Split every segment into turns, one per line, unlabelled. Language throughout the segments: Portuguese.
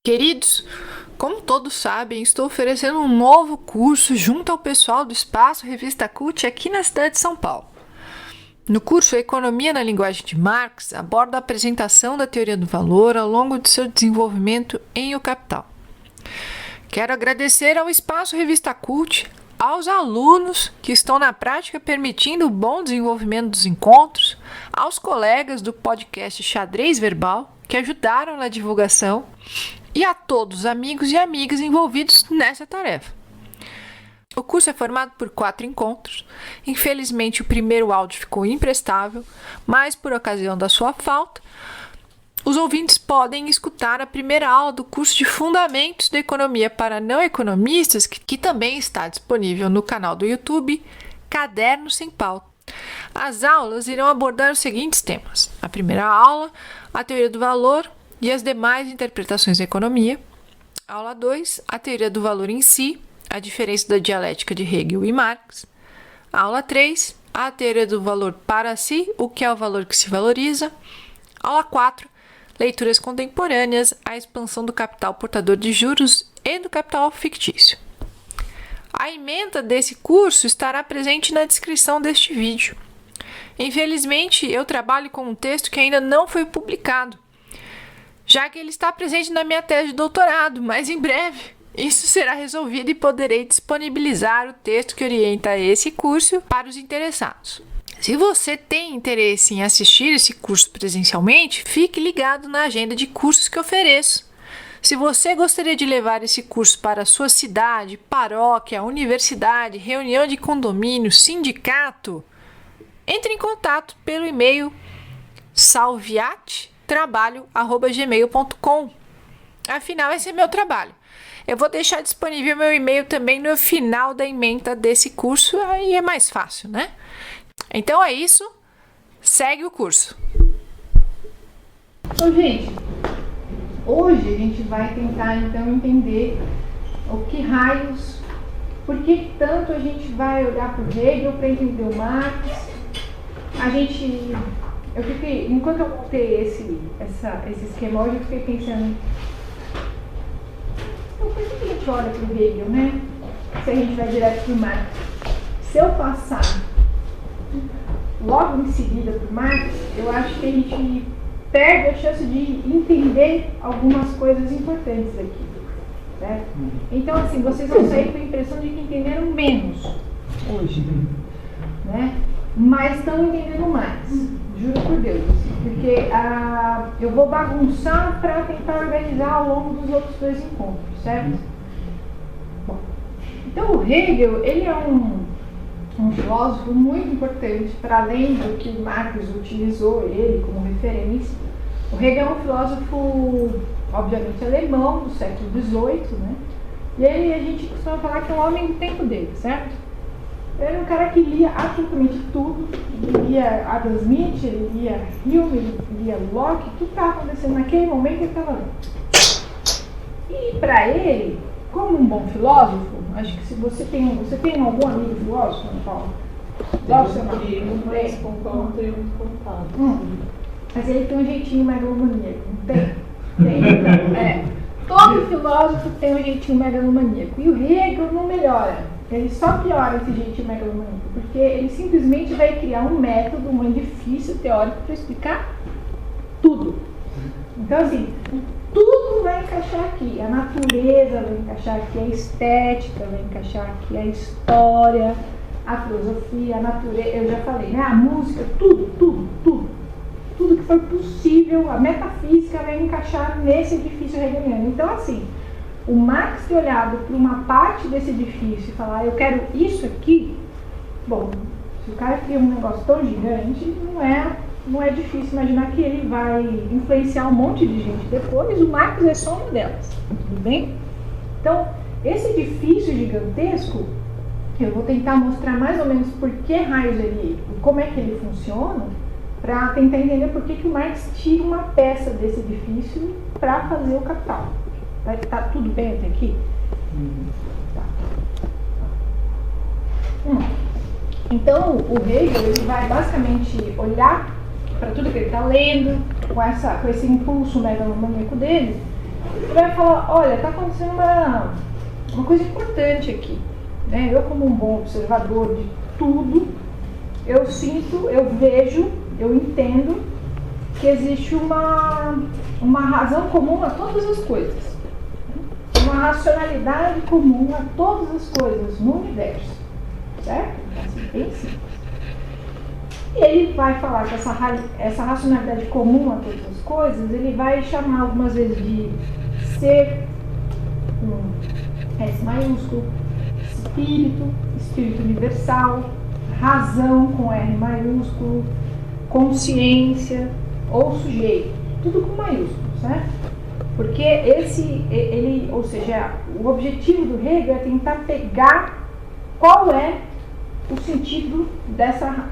Queridos, como todos sabem, estou oferecendo um novo curso junto ao pessoal do Espaço Revista Cult aqui na cidade de São Paulo. No curso Economia na Linguagem de Marx, aborda a apresentação da teoria do valor ao longo de seu desenvolvimento em O Capital. Quero agradecer ao Espaço Revista Cult, aos alunos que estão na prática permitindo o bom desenvolvimento dos encontros, aos colegas do podcast Xadrez Verbal, que ajudaram na divulgação, e a todos os amigos e amigas envolvidos nessa tarefa. O curso é formado por 4 encontros. Infelizmente, o primeiro áudio ficou imprestável, mas por ocasião da sua falta, os ouvintes podem escutar a primeira aula do curso de Fundamentos da Economia para Não Economistas, que também está disponível no canal do YouTube Caderno Sem Pauta. As aulas irão abordar os seguintes temas. A primeira aula, a teoria do valor e as demais interpretações da economia. Aula 2, a teoria do valor em si, a diferença da dialética de Hegel e Marx. Aula 3, a teoria do valor para si, o que é o valor que se valoriza. Aula 4, leituras contemporâneas, a expansão do capital portador de juros e do capital fictício. A ementa desse curso estará presente na descrição deste vídeo. Infelizmente, eu trabalho com um texto que ainda não foi publicado, já que ele está presente na minha tese de doutorado, mas em breve isso será resolvido e poderei disponibilizar o texto que orienta esse curso para os interessados. Se você tem interesse em assistir esse curso presencialmente, fique ligado na agenda de cursos que ofereço. Se você gostaria de levar esse curso para a sua cidade, paróquia, universidade, reunião de condomínio, sindicato, entre em contato pelo e-mail salviatetrabalho@gmail.com. Afinal, esse é meu trabalho. Eu vou deixar disponível meu e-mail também no final da ementa desse curso, aí é mais fácil, né? Então é isso, segue o curso.
Então, gente, hoje a gente vai tentar então entender o que raios, por que tanto a gente vai olhar para o Hegel para entender o Marx. Enquanto eu montei esse esquema hoje, eu fiquei pensando, então, por que a gente olha para o Hegel, né? Se a gente vai direto para o Marx. Se eu passar logo em seguida para o Marx, eu acho que a gente perde a chance de entender algumas coisas importantes aqui, certo? Então, assim, vocês vão sair com a impressão de que entenderam menos hoje, né? Mas estão entendendo mais, juro por Deus, porque eu vou bagunçar para tentar organizar ao longo dos outros 2 encontros, certo? Bom, então o Hegel, ele é um filósofo muito importante, para além do que Marx utilizou ele como referência. O Hegel é um filósofo, obviamente, alemão, do século XVIII, né? E ele, a gente costuma falar que é um homem do tempo dele, certo? Ele era um cara que lia absolutamente tudo. Ele lia Adam Smith, ele lia Hume, ele lia Locke, tudo estava acontecendo naquele momento que ele estava lendo. E para ele, como um bom filósofo, acho que se você tem algum amigo filósofo, Ana Paula? Mas ele tem um jeitinho megalomaníaco, não tem? Tem. Todo filósofo tem um jeitinho megalomaníaco. E o Hegel não melhora. Ele só piora esse jeitinho megalomaníaco, porque ele simplesmente vai criar um método, um edifício teórico para explicar tudo. Então, assim, tudo vai encaixar aqui. A natureza vai encaixar aqui, a estética vai encaixar aqui, a história, a filosofia, a natureza, eu já falei, né? A música, tudo que for possível, a metafísica vai encaixar nesse edifício hegeliano. Então, assim, o Marx ter olhado para uma parte desse edifício e falar, eu quero isso aqui, bom, se o cara cria um negócio tão gigante, não é difícil imaginar que ele vai influenciar um monte de gente depois. O Marx é só uma delas, tudo bem? Então, esse edifício gigantesco, eu vou tentar mostrar mais ou menos por que raios como é que ele funciona, para tentar entender por que o Marx tira uma peça desse edifício para fazer o Capital. Tá tudo bem até aqui? Tá. Então, o Hegel, ele vai basicamente olhar para tudo que ele está lendo, com esse impulso megalomaníaco dele, Ele vai falar, olha, está acontecendo uma coisa importante aqui. Né? Eu, como um bom observador de tudo, eu sinto, eu vejo, eu entendo que existe uma razão comum a todas as coisas. Uma racionalidade comum a todas as coisas no universo. Certo? Assim, bem simples. E ele vai falar que essa racionalidade comum a todas as coisas, ele vai chamar algumas vezes de ser, com S maiúsculo, espírito universal, razão com R maiúsculo, consciência ou sujeito, tudo com maiúsculo, certo? Porque ou seja, o objetivo do Hegel é tentar pegar qual é o sentido dessa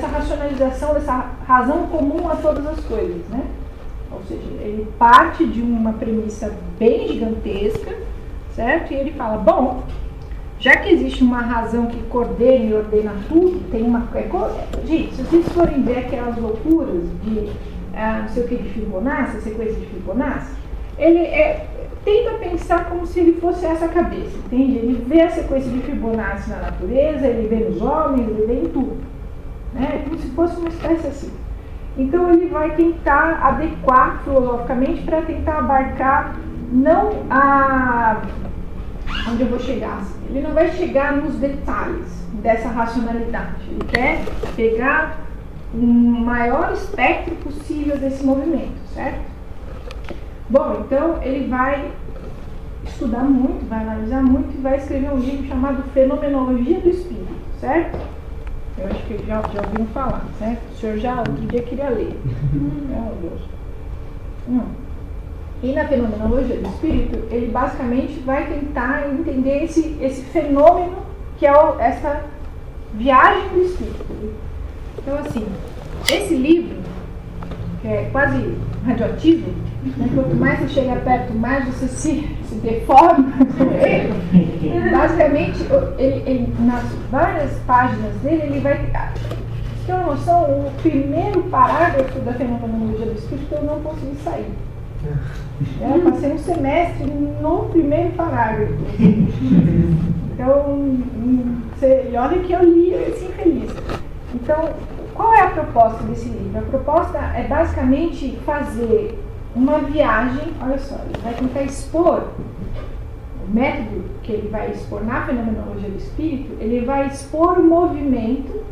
racionalização, dessa razão comum a todas as coisas, né? Ou seja, ele parte de uma premissa bem gigantesca, certo? E ele fala, bom, já que existe uma razão que coordena e ordena tudo, tem uma... Gente, se vocês forem ver aquelas loucuras de não sei o que de Fibonacci, sequência de Fibonacci, ele tenta pensar como se ele fosse essa cabeça, entende? Ele vê a sequência de Fibonacci na natureza, ele vê nos homens, ele vê em tudo. Né? Como se fosse uma espécie assim. Então ele vai tentar adequar filosoficamente para tentar abarcar não onde eu vou chegar. Ele não vai chegar nos detalhes dessa racionalidade. Ele quer pegar o maior espectro possível desse movimento, certo? Bom, então ele vai estudar muito, vai analisar muito e vai escrever um livro chamado Fenomenologia do Espírito, certo? Eu acho que já ouviram falar, certo? O senhor já outro dia queria ler. Meu Deus. E na Fenomenologia do Espírito, ele basicamente vai tentar entender esse fenômeno que é essa viagem do Espírito. Então, assim, esse livro, que é quase radioativo, né? Quanto mais você chega perto, mais você se deforma. Basicamente, ele, nas várias páginas dele, ele vai... Você tem uma noção, o primeiro parágrafo da Fenomenologia do Espírito eu não consegui sair. Eu passei um semestre no primeiro parágrafo. Então, e olha que eu li esse infeliz. Então, qual é a proposta desse livro? A proposta é basicamente fazer uma viagem, olha só, ele vai tentar expor o método que ele vai expor na Fenomenologia do Espírito, ele vai expor o movimento, ou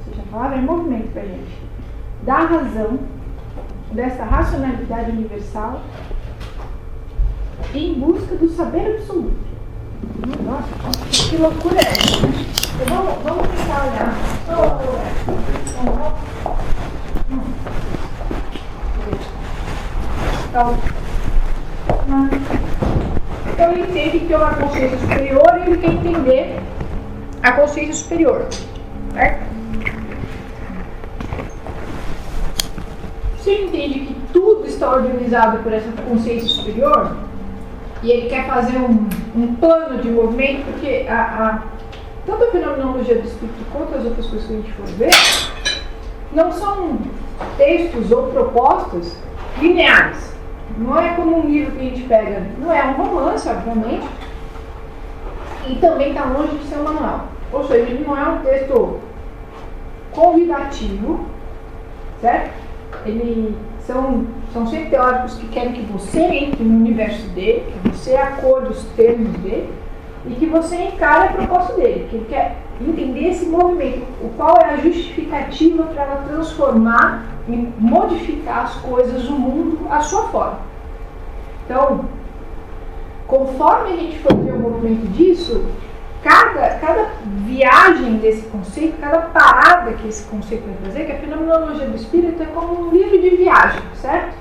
seja, a palavra é movimento pra gente, da razão, dessa racionalidade universal, em busca do saber absoluto. Nossa, que loucura é essa, né? Então, vamos tentar olhar. Então ele entende que é uma consciência superior e ele quer entender a consciência superior, certo? Se ele entende que tudo está organizado por essa consciência superior e ele quer fazer um plano de movimento, porque tanto a Fenomenologia do Espírito quanto as outras coisas que a gente for ver não são textos ou propostas lineares. Não é como um livro que a gente pega, não é um romance, obviamente, e também está longe de ser um manual. Ou seja, ele não é um texto convidativo, certo? São sempre teóricos que querem que você entre no universo dele, que você acorde os termos dele e que você encare a proposta dele, que ele quer entender esse movimento, o qual é a justificativa para ela transformar e modificar as coisas, o mundo, à sua forma. Então, conforme a gente for ver o movimento disso, cada viagem desse conceito, cada parada que esse conceito vai trazer, que a Fenomenologia do Espírito é como um livro de viagem, certo?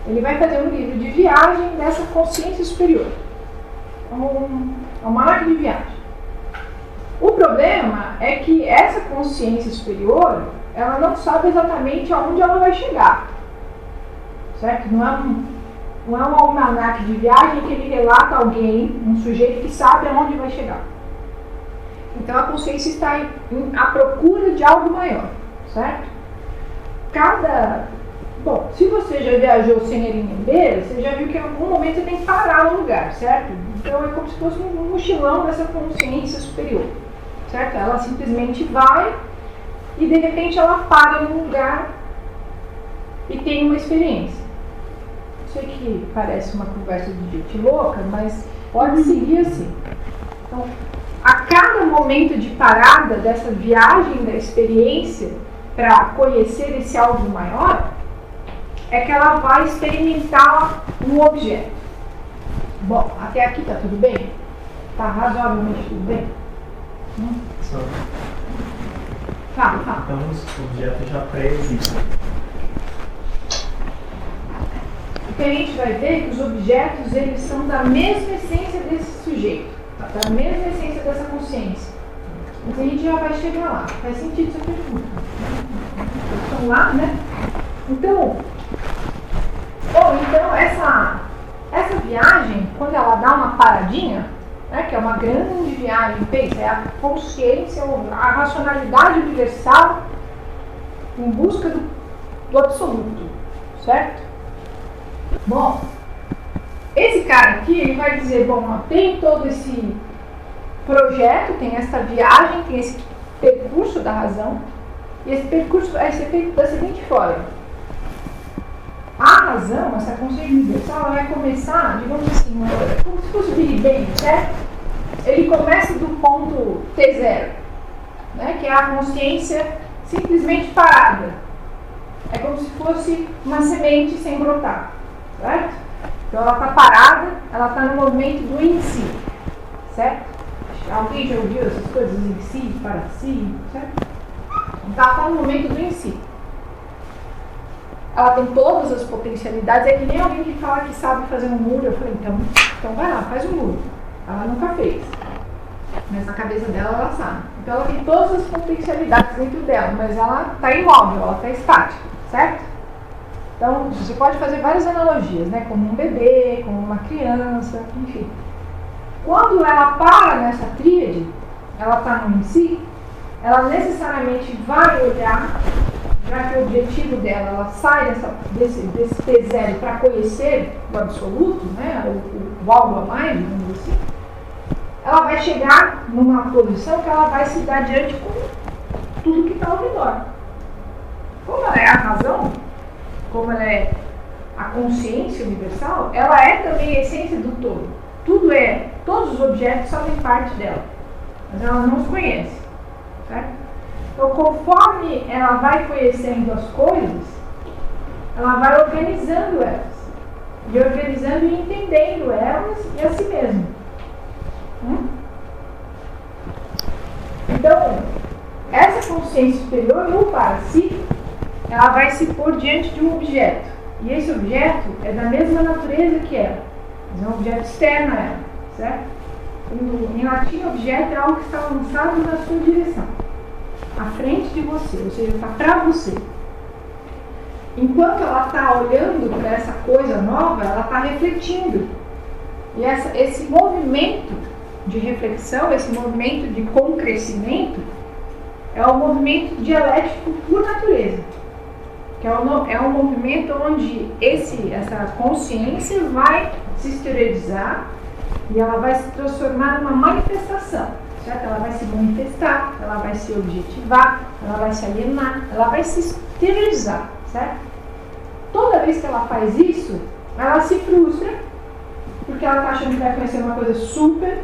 Ele vai fazer um livro de viagem dessa consciência superior. É uma máquina de viagem. O problema é que essa consciência superior, ela não sabe exatamente aonde ela vai chegar, certo? Não é um almanaque de viagem que ele relata alguém, um sujeito que sabe aonde vai chegar. Então a consciência está à procura de algo maior, certo? Bom, se você já viajou sem Anhembeira, você já viu que em algum momento você tem que parar no lugar, certo? Então é como se fosse um mochilão dessa consciência superior, certo? Ela simplesmente vai e de repente ela para no lugar e tem uma experiência. Sei que parece uma conversa de gente louca, mas pode seguir assim. Então, a cada momento de parada dessa viagem da experiência para conhecer esse algo maior, é que ela vai experimentar um objeto. Bom, até aqui tá tudo bem? Tá razoavelmente tudo bem?
Só.
Fala.
Então os objetos já pré-existem.
O que a gente vai ver é que os objetos, eles são da mesma essência desse sujeito, da mesma essência dessa consciência. Mas a gente já vai chegar lá. Faz sentido essa pergunta? Estão lá, né? Então, essa viagem, quando ela dá uma paradinha, né, que é uma grande viagem, pensa, é a consciência, a racionalidade universal em busca do absoluto, certo? Bom, esse cara aqui, ele vai dizer, bom, tem todo esse projeto, tem essa viagem, tem esse percurso da razão, e esse percurso vai ser feito da seguinte forma. A razão, essa consciência universal, ela vai começar, digamos assim, como se fosse o Big Bang, certo? Ele começa do ponto T0, né, que é a consciência simplesmente parada. É como se fosse uma semente sem brotar, certo? Então ela está parada, ela está no movimento do em si, certo? Alguém já ouviu essas coisas em si, para si, certo? Então ela está no momento do em si. Ela tem todas as potencialidades, é que nem alguém que fala que sabe fazer um muro. Eu falei, então vai lá, faz um muro. Ela nunca fez, mas na cabeça dela ela sabe. Então ela tem todas as potencialidades dentro dela, mas ela está imóvel, ela está estática, certo? Então você pode fazer várias analogias, né? Como um bebê, como uma criança, enfim. Quando ela para nessa tríade, ela está no em si, ela necessariamente vai olhar, já que o objetivo dela, ela sai desse T0 para conhecer o absoluto, né, o algo a mais, digamos assim, ela vai chegar numa posição que ela vai se dar diante com tudo que está ao redor. Como ela é a razão, como ela é a consciência universal, ela é também a essência do todo. Todos os objetos fazem parte dela, mas ela não os conhece, certo? Então, conforme ela vai conhecendo as coisas, ela vai organizando elas. E organizando e entendendo elas e a si mesma. Então, essa consciência superior, ou para si, ela vai se pôr diante de um objeto. E esse objeto é da mesma natureza que ela. Mas é um objeto externo a ela, certo? Em latim, objeto é algo que está lançado na sua direção, à frente de você, ou seja, está para você. Enquanto ela está olhando para essa coisa nova, ela está refletindo. E esse movimento de reflexão, esse movimento de concrescimento, é um movimento dialético por natureza. Que é um movimento onde essa consciência vai se exteriorizar e ela vai se transformar numa manifestação. Certo? Ela vai se manifestar, ela vai se objetivar, ela vai se alienar, ela vai se exteriorizar, certo? Toda vez que ela faz isso, ela se frustra, porque ela está achando que vai conhecer uma coisa super,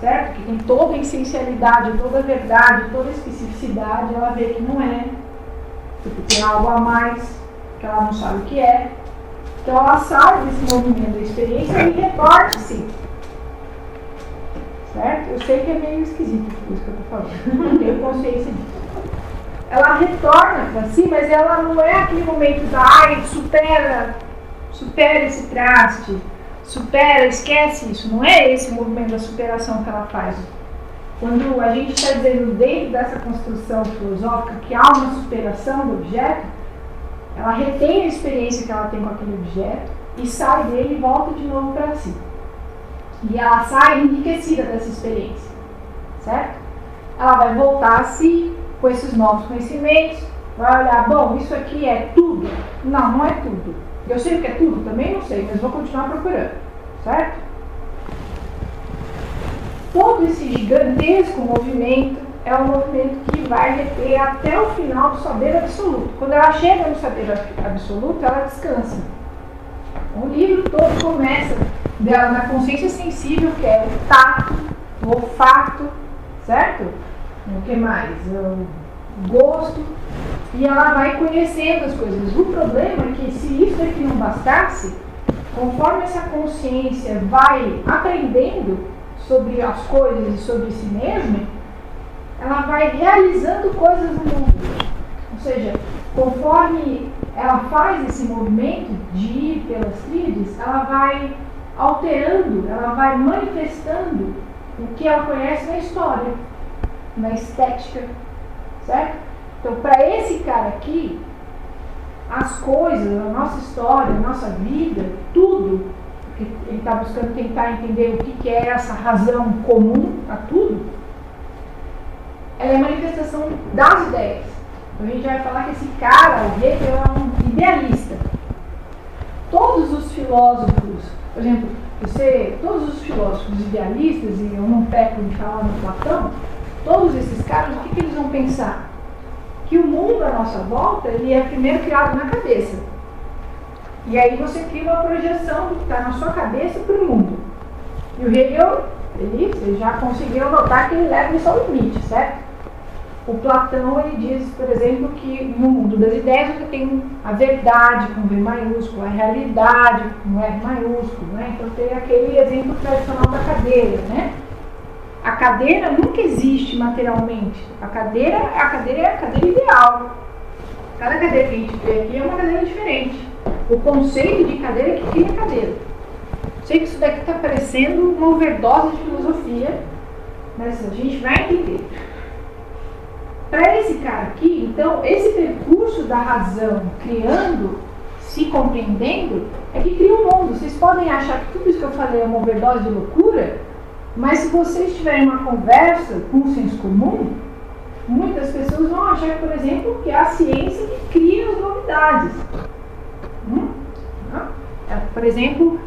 certo? Que tem toda a essencialidade, toda a verdade, toda a especificidade, ela vê que não é, porque tem algo a mais, que ela não sabe o que é. Então ela sai desse movimento da experiência e retorna sim. Certo? Eu sei que é meio esquisito isso que eu estou falando, não tenho consciência disso. Ela retorna para si, mas ela não é aquele momento da supera esse traste, esquece isso. Não é esse o movimento da superação que ela faz. Quando a gente está dizendo dentro dessa construção filosófica que há uma superação do objeto, ela retém a experiência que ela tem com aquele objeto e sai dele e volta de novo para si. E ela sai enriquecida dessa experiência, certo? Ela vai voltar a si com esses novos conhecimentos, Vai olhar, bom, isso aqui é tudo? Não, não é tudo. Eu sei o que é tudo? Também não sei, mas vou continuar procurando, certo? Todo esse gigantesco movimento é um movimento que vai reter até o final do saber absoluto. Quando ela chega no saber absoluto, ela descansa. O livro todo começa dela na consciência sensível, que é o tato, o olfato, certo? O que mais? O gosto. E ela vai conhecendo as coisas. O problema é que se isso aqui não bastasse, conforme essa consciência vai aprendendo sobre as coisas e sobre si mesma, ela vai realizando coisas no mundo. Ou seja, conforme ela faz esse movimento de ir pelas tríades, ela vai alterando, ela vai manifestando o que ela conhece na história, na estética, certo? Então, para esse cara aqui, as coisas, a nossa história, a nossa vida, tudo, que ele está buscando tentar entender o que é essa razão comum a tudo, ela é a manifestação das ideias. Então, a gente vai falar que esse cara, o Hegel, é um idealista. Todos os filósofos, por exemplo, todos os filósofos idealistas, e eu não peco de falar no Platão, todos esses caras, o que eles vão pensar? Que o mundo à nossa volta, ele é primeiro criado na cabeça. E aí você cria uma projeção do que está na sua cabeça para o mundo. E o Hegel, vocês já conseguiram notar que ele leva isso ao limite, certo? O Platão, ele diz, por exemplo, que no mundo das ideias você tem a verdade com V maiúsculo, a realidade com R maiúsculo, né? Então tem aquele exemplo tradicional da cadeira, né? A cadeira nunca existe materialmente. A cadeira é a cadeira ideal. Cada cadeira que a gente vê aqui é uma cadeira diferente. O conceito de cadeira é que cria a cadeira. Sei que isso daqui está parecendo uma overdose de filosofia, mas a gente vai entender. Para esse cara aqui, então, esse percurso da razão, criando, se compreendendo, é que cria o mundo. Vocês podem achar que tudo isso que eu falei é uma overdose de loucura, mas se vocês tiverem uma conversa com o senso comum, muitas pessoas vão achar, por exemplo, que é a ciência que cria as novidades. Por exemplo,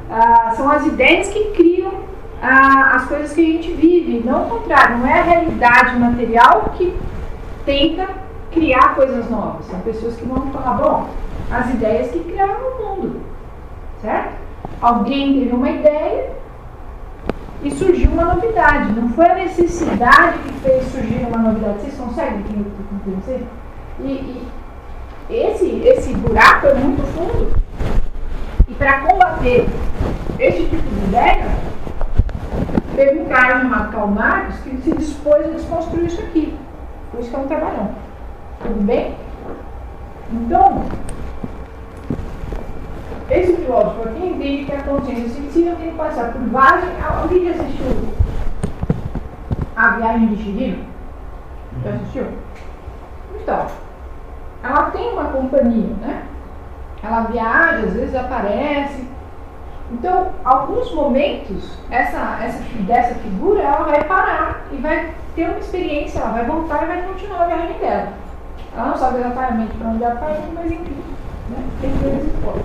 são as ideias que criam as coisas que a gente vive, não o contrário, não é a realidade material que tenta criar coisas novas. São pessoas que vão falar, bom, as ideias que criaram o mundo, certo? Alguém teve uma ideia e surgiu uma novidade. Não foi a necessidade que fez surgir uma novidade. Vocês conseguem entender o que eu estou querendo dizer? E esse buraco é muito fundo. E para combater esse tipo de ideia, teve um cara chamado Karl Marx que se dispôs a desconstruir isso aqui. Por isso que é um trabalhão. Tudo bem? Então, esse filósofo aqui entende que a consciência sensível tem que passar por várias... Alguém já assistiu A Viagem de Chihiro? Já assistiu? Então, ela tem uma companhia, né? Ela viaja, às vezes aparece. Então, alguns momentos, dessa figura, ela vai parar e vai ter uma experiência, ela vai voltar e vai continuar a viagem dela. Ela não sabe exatamente para onde ela está indo, mas enfim, né? Tem coisas que podem.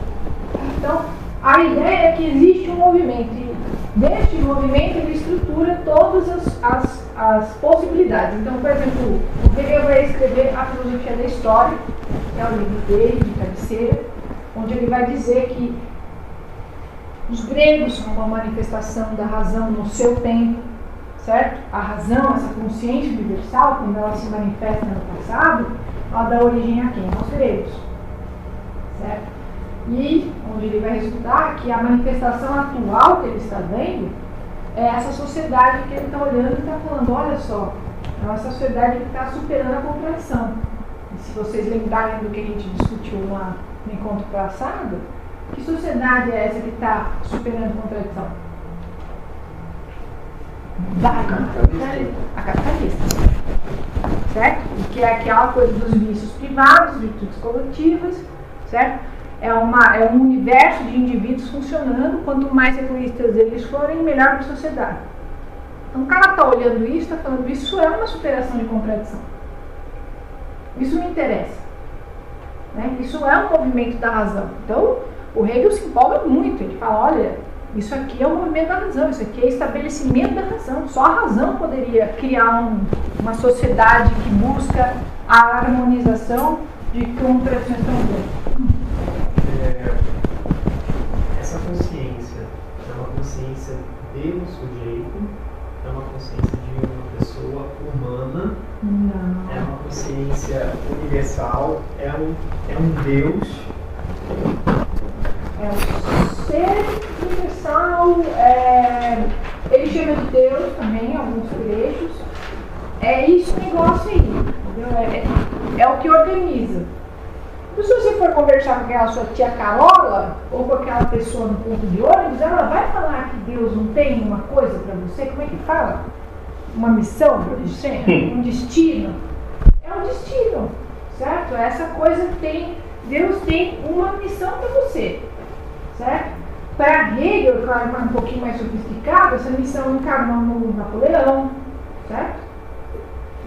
Então, a ideia é que existe um movimento, e deste movimento ele estrutura todas as possibilidades. Então, por exemplo, o Hegel vai escrever A Filosofia da História, que é o livro dele, de cabeceira, onde ele vai dizer que os gregos são uma manifestação da razão no seu tempo, certo? A razão, essa consciência universal, quando ela se manifesta no passado, ela dá origem a quem? Aos gregos, certo? E onde ele vai resultar que a manifestação atual que ele está vendo é essa sociedade que ele está olhando e está falando, olha só, é uma sociedade que está superando a contradição. E se vocês lembrarem do que a gente discutiu lá no encontro passado, que sociedade é essa que está superando a contradição? A capitalista. Certo? Que é aquela coisa dos vícios privados, virtudes coletivas, certo? É um universo de indivíduos funcionando, quanto mais egoístas eles forem, melhor para a sociedade. Então o cara está olhando isso, está falando, isso é uma superação de contradição. Isso me interessa. Né? Isso é um movimento da razão. Então, o Hegel se empolga muito. Ele fala, olha, isso aqui é o movimento da razão, isso aqui é estabelecimento da razão. Só a razão poderia criar uma sociedade que busca a harmonização de contradições tão grandes.
Essa consciência é uma consciência de um sujeito, é uma consciência de uma pessoa humana,
Não.
é uma consciência universal, é um Deus.
É um ser universal, ele chama de Deus também, alguns trechos. É esse negócio aí, entendeu? É o que organiza. Então, se você for conversar com aquela sua tia Carola, ou com aquela pessoa no ponto de ônibus, ela vai falar que Deus não tem uma coisa para você, como é que fala? Uma missão para você? Um destino? É um destino, certo? Essa coisa Deus tem uma missão para você, certo? Para Hegel, claro, um pouquinho mais sofisticado, essa missão encarnou no Napoleão, certo?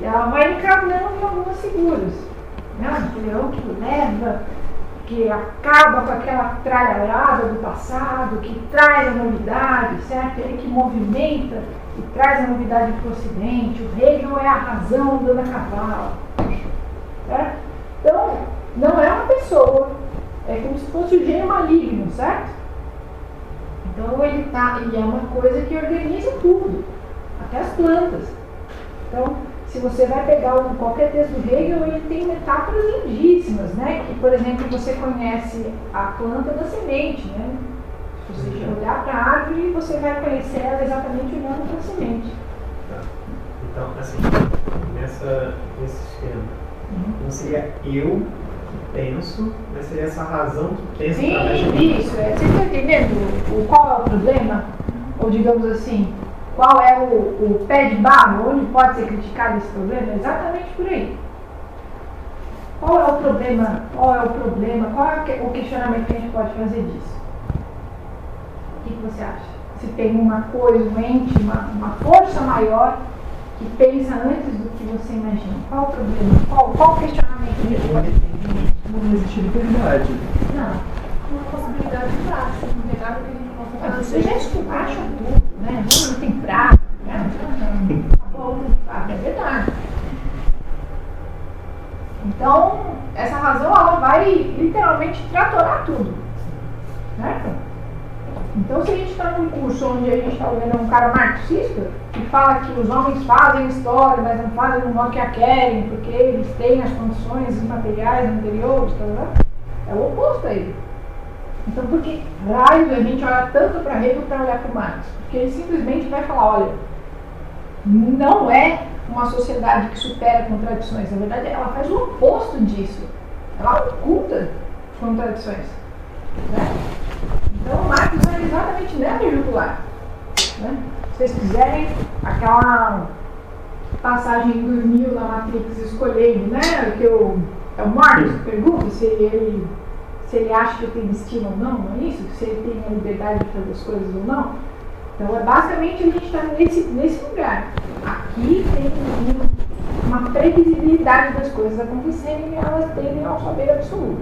E ela vai encarnando em algumas figuras. Napoleão que leva, que acaba com aquela tralharada do passado, que traz a novidade, certo? Ele que movimenta e traz a novidade para o Ocidente. O Hegel é a razão dando a cavalo, certo? Então, não é uma pessoa, é como se fosse o gênio maligno, certo? Então, ele é uma coisa que organiza tudo, até as plantas. Então, se você vai pegar qualquer texto do Hegel, ele tem metáforas lindíssimas, né? Que, por exemplo, você conhece a planta da semente, né? Se você olhar para a árvore, você vai conhecer ela exatamente olhando para a semente.
Tá. Então, assim, nesse esquema, não seria eu que penso, mas seria essa razão que pensa através de mim.
Isso. Você está entendendo qual é o problema? Ou, digamos assim, qual é o pé de barro, onde pode ser criticado esse problema? É exatamente por aí. Qual é o problema? Qual é o questionamento que a gente pode fazer disso? O que você acha? Se tem uma coisa, um ente, uma força maior que pensa antes do que você imagina. Qual o problema? Qual o questionamento que a gente pode ter?
Não existe liberdade.
Não.
Uma possibilidade prática, não tem nada que a gente possa fazer.
Você já esculacha tudo, né? Não tem prática, né? Tá bom, é verdade. Então, essa razão, ela vai literalmente tratorar tudo, certo? Então, se a gente está num curso onde a gente está vendo um cara marxista que fala que os homens fazem história, mas não fazem do modo que a querem, porque eles têm as condições materiais anteriores, é o oposto a ele. Então, por que raios a gente olha tanto para Hegel para olhar para Marx? Porque ele simplesmente vai falar, olha, não é uma sociedade que supera contradições. Na verdade, ela faz o oposto disso. Ela oculta contradições. Né? Então, Marx vai exatamente nessa jugular. Né? Se vocês quiserem, aquela passagem do Neo na Matrix escolhendo, né? É o Marx que pergunta se ele acha que tem destino ou não é isso? Se ele tem a liberdade de fazer as coisas ou não. Então, basicamente, a gente está nesse lugar. Aqui tem uma previsibilidade das coisas acontecerem e elas tendem ao saber absoluto.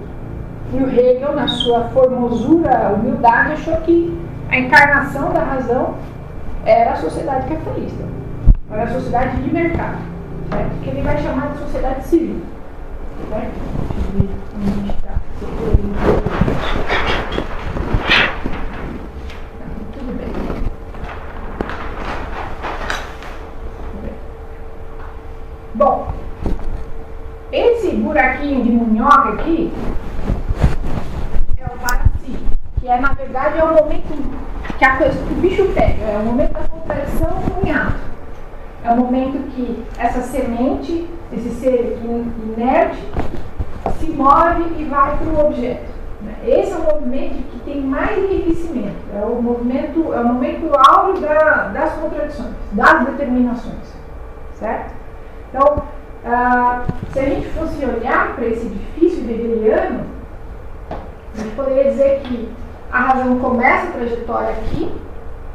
E o Hegel, na sua formosura, humildade, achou que a encarnação da razão era a sociedade capitalista. Era a sociedade de mercado. Certo? Que ele vai chamar de sociedade civil. Certo? Deixa eu ver onde a gente está. Tudo bem. Bom, esse buraquinho de minhoca aqui é o para si, que na verdade é o momento que o bicho pega, é o momento da conversão em ato. É o momento que essa semente, esse ser inerte, se move e vai para o objeto. Esse é o movimento que tem mais enriquecimento, é o momento áureo das contradições, das determinações, certo? Então, se a gente fosse olhar para esse edifício hegeliano, a gente poderia dizer que a razão começa a trajetória aqui,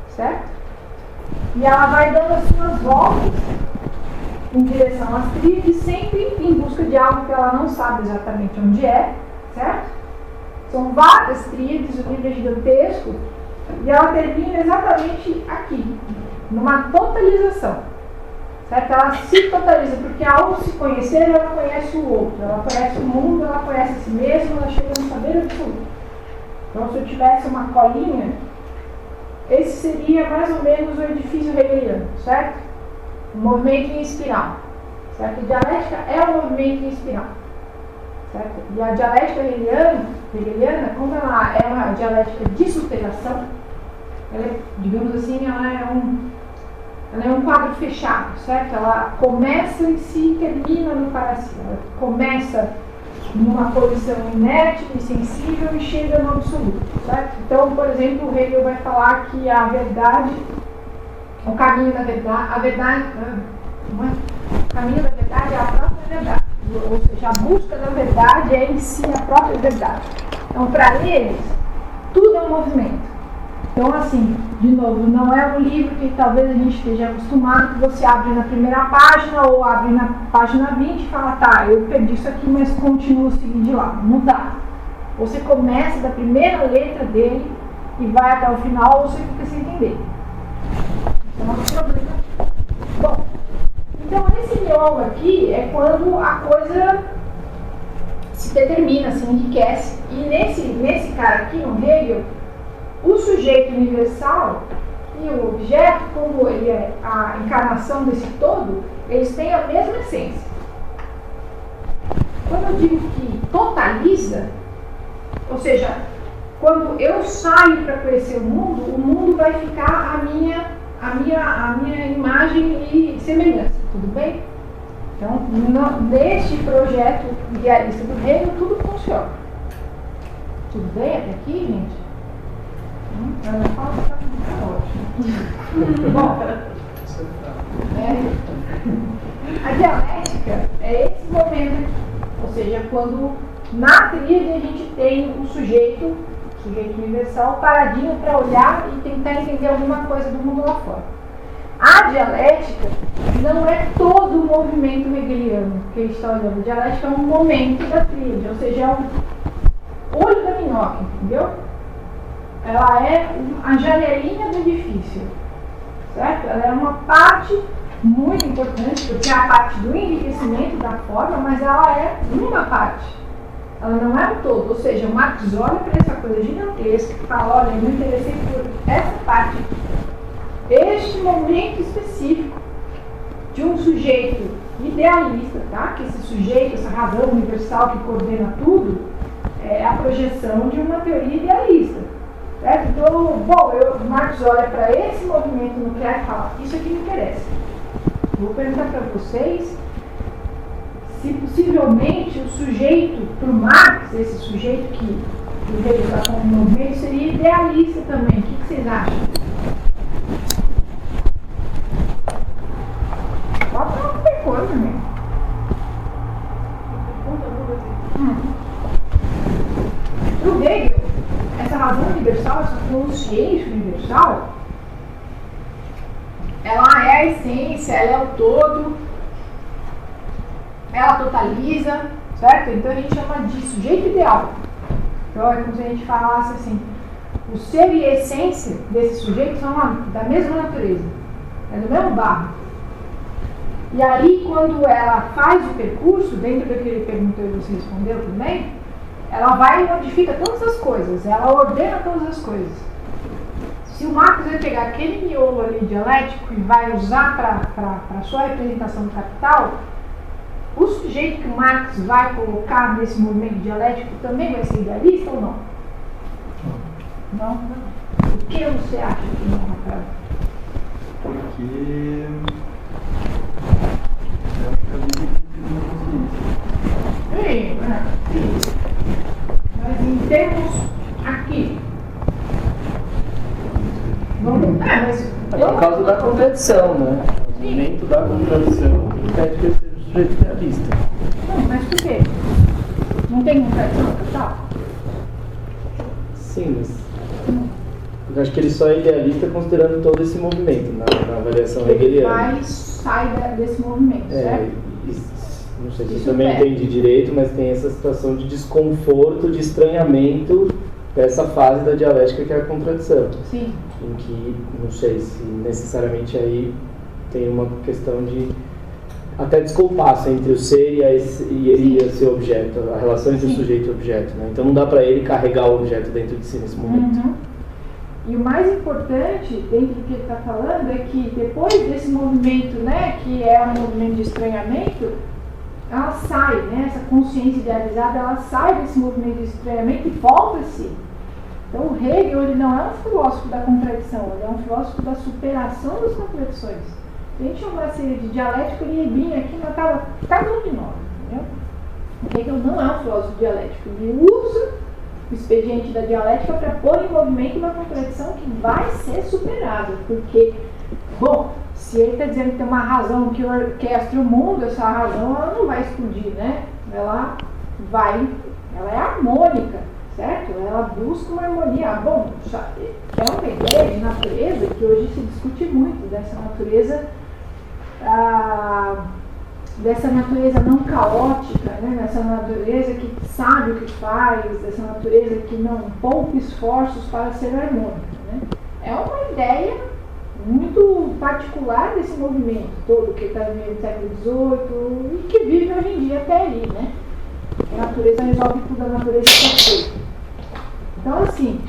certo? E ela vai dando as suas voltas em direção às tríades, sempre em busca de algo que ela não sabe exatamente onde é, certo? São várias tríades, o livro é gigantesco, e ela termina exatamente aqui, numa totalização, certo? Ela se totaliza, porque ao se conhecer, ela conhece o outro, ela conhece o mundo, ela conhece a si mesma, ela chega no saber absoluto. Então, se eu tivesse uma colinha, esse seria mais ou menos o edifício hegeliano, certo? Um movimento em espiral, certo? A dialética é um movimento em espiral, certo? E a dialética hegeliana, como ela é uma dialética de superação, ela é, digamos assim, ela é um quadro fechado, certo? Ela começa em si e termina no para si. Ela começa numa posição inerte, insensível e chega no absoluto, certo? Então, por exemplo, o Hegel vai falar que a verdade, o caminho da verdade, o caminho da verdade é a própria verdade, ou seja, a busca da verdade é em si a própria verdade. Então, para eles, tudo é um movimento. Então, assim, de novo, não é um livro que talvez a gente esteja acostumado, que você abre na primeira página ou abre na página 20 e fala, tá, eu perdi isso aqui, mas continuo seguindo de lá. Não dá. Você começa da primeira letra dele e vai até o final, ou você fica sem entender. Então, não tem problema. Bom, então esse miolo aqui é quando a coisa se determina, se enriquece. E nesse cara aqui, no Hegel, o sujeito universal e o objeto, como ele é a encarnação desse todo, eles têm a mesma essência. Quando eu digo que totaliza, ou seja, quando eu saio para conhecer o mundo vai ficar a minha imagem e semelhança, tudo bem? Então, neste projeto idealista do Hegel, tudo funciona. Tudo bem até aqui, gente? Ela fala que está ótimo. Bom, a dialética é esse momento, ou seja, quando na tríade a gente tem o sujeito universal paradinho para olhar e tentar entender alguma coisa do mundo lá fora. A dialética não é todo o movimento hegeliano que a gente está olhando. A dialética é um momento da tríade, ou seja, é um olho da minhoca, entendeu? Ela é a janelinha do edifício, certo? Ela é uma parte muito importante, porque é a parte do enriquecimento da forma, mas ela é uma parte. Ela não é um todo, ou seja, o Marx olha para essa coisa gigantesca e fala, olha, eu me interessei por essa parte, este momento específico de um sujeito idealista, tá? Que esse sujeito, essa razão universal que coordena tudo, é a projeção de uma teoria idealista. Certo? Então, bom, o Marx olha para esse movimento nuclear e fala, isso aqui me interessa. Vou perguntar para vocês se possivelmente o sujeito, para o Marx, esse sujeito que o Hegel está como movimento, seria idealista também. O que vocês acham? Pode falar qualquer coisa, né? Para o Hegel, essa razão universal, essa consciência universal, ela é a essência, ela é o todo, ela totaliza, certo? Então a gente chama de sujeito ideal. Então é como se a gente falasse assim, o ser e a essência desse sujeito são da mesma natureza, é do mesmo barro. E aí quando ela faz o percurso, dentro do que ele perguntou e você respondeu também, ela vai e modifica todas as coisas, ela ordena todas as coisas. Se o Marx vai pegar aquele miolo ali dialético e vai usar para a sua representação do capital, o sujeito que o Marx vai colocar nesse movimento dialético também vai ser idealista ou não? Não? O que você acha que não, Rafael?
Porque eu acho que a vida tem uma consciência.
Mas em termos aqui. Mas
Por causa da contradição, né? O momento da contradição impede que ele seja um sujeito realista.
não, mas por quê? Não tem contradição total?
Sim, mas eu acho que ele só é idealista considerando todo esse movimento na avaliação
Ele
hegeliana.
vai sair desse movimento, certo?
não sei se
Isso
você também
é.
entende direito, mas tem essa situação de desconforto, de estranhamento dessa fase da dialética que é a contradição.
Sim.
Em que, não sei se necessariamente aí tem uma questão de até descompasso entre o ser e esse objeto, a relação entre o sujeito e o objeto, né? Então não dá para ele carregar o objeto dentro de si nesse momento.
Uhum. E o mais importante, dentro do que ele está falando, é que depois desse movimento, né, que é um movimento de estranhamento, ela sai, né, essa consciência idealizada, ela sai desse movimento de estranhamento e volta a si. Então o Hegel, ele não é um filósofo da contradição, ele é um filósofo da superação das contradições. Se a gente chamasse ele de dialético, ele ia vir aqui e matava cada um de nós, entendeu? O Hegel não é um filósofo dialético, ele usa o expediente da dialética para pôr em movimento uma contradição que vai ser superada, porque, bom, se ele está dizendo que tem uma razão que orquestra o mundo, essa razão ela não vai explodir, né? Ela é harmônica, certo? Ela busca uma harmonia. Bom, é uma ideia de natureza que hoje se discute muito, dessa natureza não caótica, né? Dessa natureza que sabe o que faz, dessa natureza que não poupa esforços para ser harmônica, né? É uma ideia muito particular desse movimento todo que está vivendo no século XVIII e que vive hoje em dia até ali, né? A natureza resolve tudo, a natureza é perfeita. Então, assim,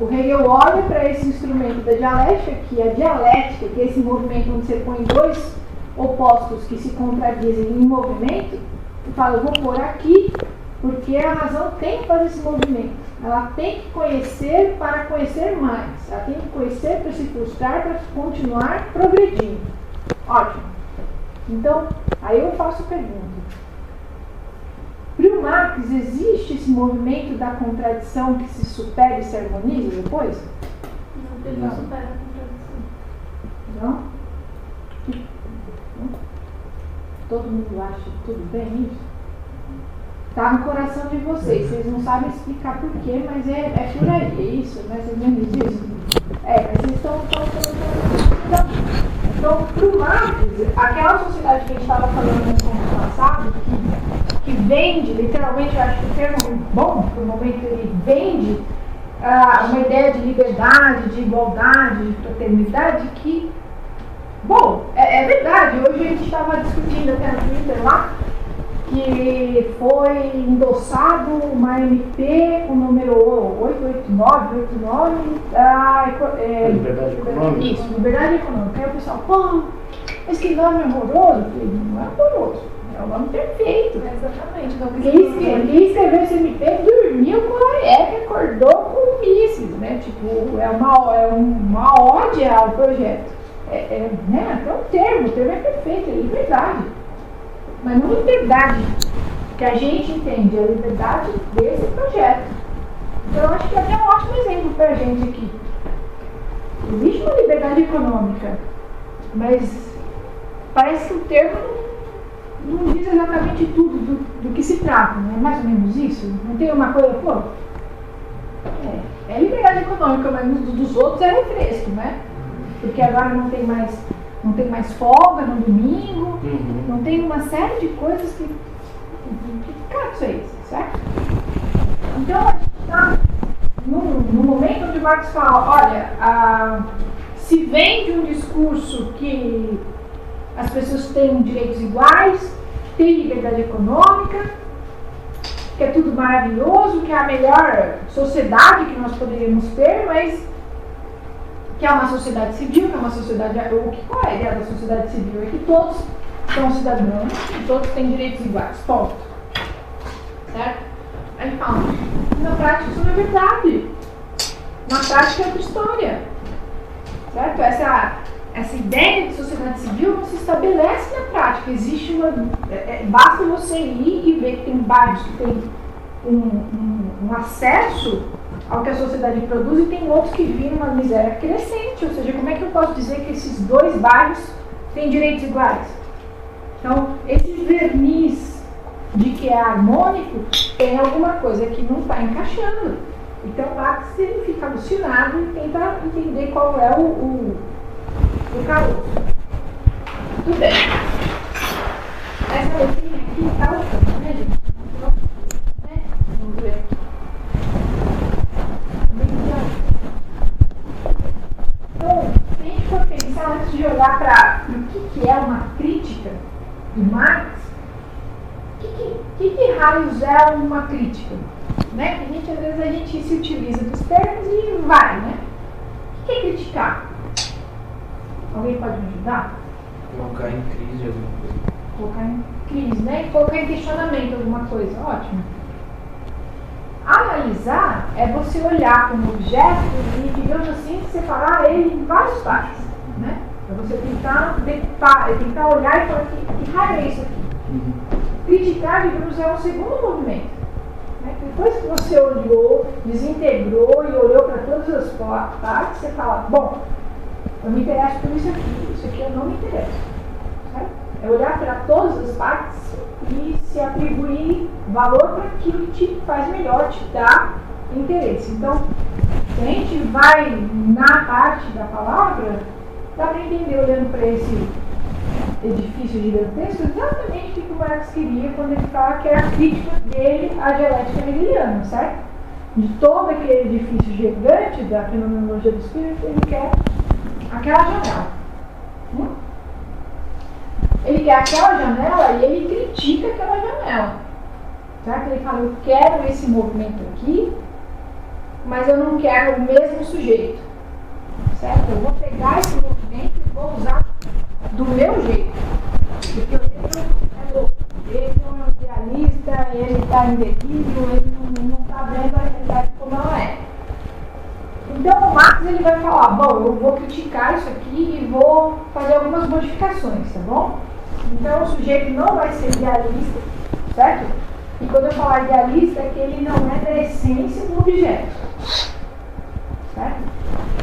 o Hegel olha para esse instrumento da dialética, que é a dialética, que é esse movimento onde você põe dois opostos que se contradizem em movimento, e fala, eu vou pôr aqui, porque a razão tem que fazer esse movimento. Ela tem que conhecer para conhecer mais. Ela tem que conhecer para se frustrar, para continuar progredindo. Ótimo. Então, aí eu faço a pergunta. Para o Marx, existe esse movimento da contradição que se supera e se harmoniza depois?
Não, ele não supera a contradição.
Não? Todo mundo acha tudo bem isso? Está no coração de vocês não sabem explicar porquê, mas é por aí, é isso, mais ou menos isso. Mas vocês estão. Então, para o Marx, aquela sociedade que a gente estava falando no encontro passado, que vende, literalmente, eu acho que o termo bom, para o momento ele vende uma ideia de liberdade, de igualdade, de fraternidade, que, bom, é verdade, hoje a gente estava discutindo até no Twitter lá, que foi endossado uma MP com o número 889,
Liberdade econômica.
Isso, liberdade econômica. Aí o pessoal, pô, mas que nome horroroso. Eu falei, não é horroroso, é um nome perfeito.
Exatamente. Então,
Quem escreveu esse MP dormiu com a ECA, acordou com mísseis, né? Tipo, é uma ódia ao projeto. Né? Até o termo é perfeito, é liberdade. Mas não liberdade que a gente entende, é a liberdade desse projeto. Então eu acho que é até um ótimo exemplo para a gente aqui. Existe uma liberdade econômica, mas parece que o termo não diz exatamente tudo do que se trata, não é mais ou menos isso? Não tem uma coisa, pô, é liberdade econômica, mas dos outros é refresco, né? Porque agora não tem mais folga no domingo, não tem uma série de coisas que caso é isso, certo? Então, a gente está no momento onde Marx fala, olha, se vende um discurso que as pessoas têm direitos iguais, tem liberdade econômica, que é tudo maravilhoso, que é a melhor sociedade que nós poderíamos ter, mas que é uma sociedade civil, que é uma sociedade... Qual é a ideia da sociedade civil? É que todos são cidadãos e todos têm direitos iguais. Ponto. Certo? Aí fala, na prática isso não é verdade. Na prática é outra história. Certo? Essa ideia de sociedade civil não se estabelece na prática. Existe uma... basta você ir e ver que tem bairros que tem um acesso ao que a sociedade produz e tem outros que vivem uma miséria crescente. Ou seja, como é que eu posso dizer que esses dois bairros têm direitos iguais? Então, esse verniz de que é harmônico tem alguma coisa que não está encaixando. Então, Marx ele fica alucinado e tenta entender qual é o caroço. Tudo bem. Essa aqui tá loucando, né, gente? Né? Vamos ver aqui. Então, se a gente for pensar antes de olhar para o que é uma crítica de Marx, que raios é uma crítica? Né? Às vezes a gente se utiliza dos termos e vai, né? O que é criticar? Alguém pode me ajudar?
Colocar em crise alguma coisa.
Colocar em crise, né? Colocar em questionamento alguma coisa. Ótimo. Analisar é você olhar como objeto e, digamos assim, separar ele em várias partes, né? É você tentar decupar, tentar olhar e falar que raio é isso aqui. Criticar, digamos, é um segundo movimento. Né? Depois que você olhou, desintegrou e olhou para todas as partes, você fala, bom, eu me interesso por isso aqui eu não me interesso. Certo? É olhar para todas as partes e se atribuir valor para aquilo que te faz melhor, te dá interesse. Então, se a gente vai na parte da palavra, dá para entender olhando para esse edifício gigantesco exatamente o que o Marx queria quando ele fala que era a crítica dele à dialética hegeliana, certo? De todo aquele edifício gigante da fenomenologia do espírito, ele quer aquela janela. Ele quer aquela janela e ele critica aquela janela. Certo? Ele fala, eu quero esse movimento aqui, mas eu não quero o mesmo sujeito. Certo? Eu vou pegar esse movimento e vou usar do meu jeito. Porque o livro é louco. Ele não é um idealista, ele está em delírio, ele não está vendo a realidade como ela é. Então o Marx ele vai falar, bom, eu vou criticar isso aqui e vou fazer algumas modificações, tá bom? Então o sujeito não vai ser idealista, certo? E quando eu falar idealista é que ele não é da essência do objeto, certo?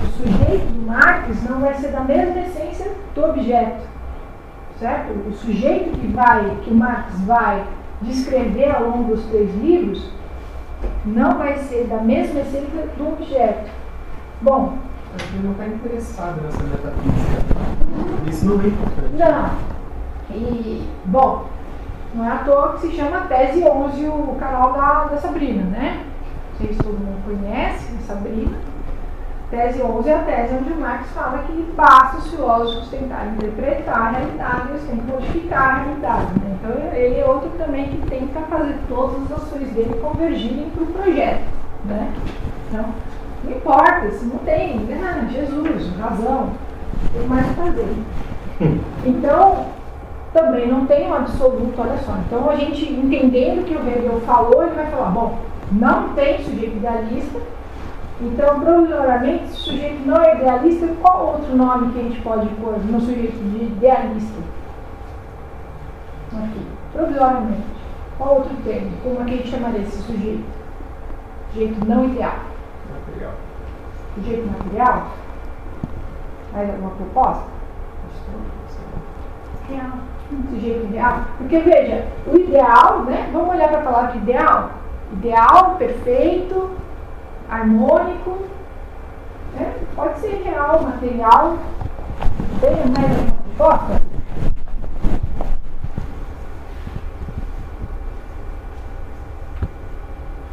O sujeito do Marx não vai ser da mesma essência do objeto, certo? O sujeito que o Marx vai descrever ao longo dos 3 livros não vai ser da mesma essência do objeto. Bom,
ele não está interessado nessa metafísica. Isso não é importante.
Não. E, bom, não é à toa que se chama Tese 11 o canal da Sabrina, né? Não sei se todo mundo conhece a Sabrina. Tese 11 é a tese onde o Marx fala que basta os filósofos tentarem interpretar a realidade, eles têm que modificar a realidade. Né? Então ele é outro também que tenta fazer todas as ações dele convergirem para o projeto. Né? Então, não importa, se não tem, Jesus, razão, tem mais o que fazer. Então, também não tem um absoluto, olha só. Então, a gente entendendo o que o Hegel falou, ele vai falar, bom, não tem sujeito idealista, então, provisoriamente, se o sujeito não é idealista, qual outro nome que a gente pode pôr no sujeito de idealista? Aqui, provisoriamente. Qual outro termo? Como é que a gente chamaria esse sujeito? Sujeito não ideal.
Material.
Sujeito material? Mais alguma proposta? Real. Sujeito ideal. Porque, veja, o ideal, né? Vamos olhar para a palavra ideal? Ideal, perfeito, harmônico, né? Pode ser real, material. Tem mais alguma proposta?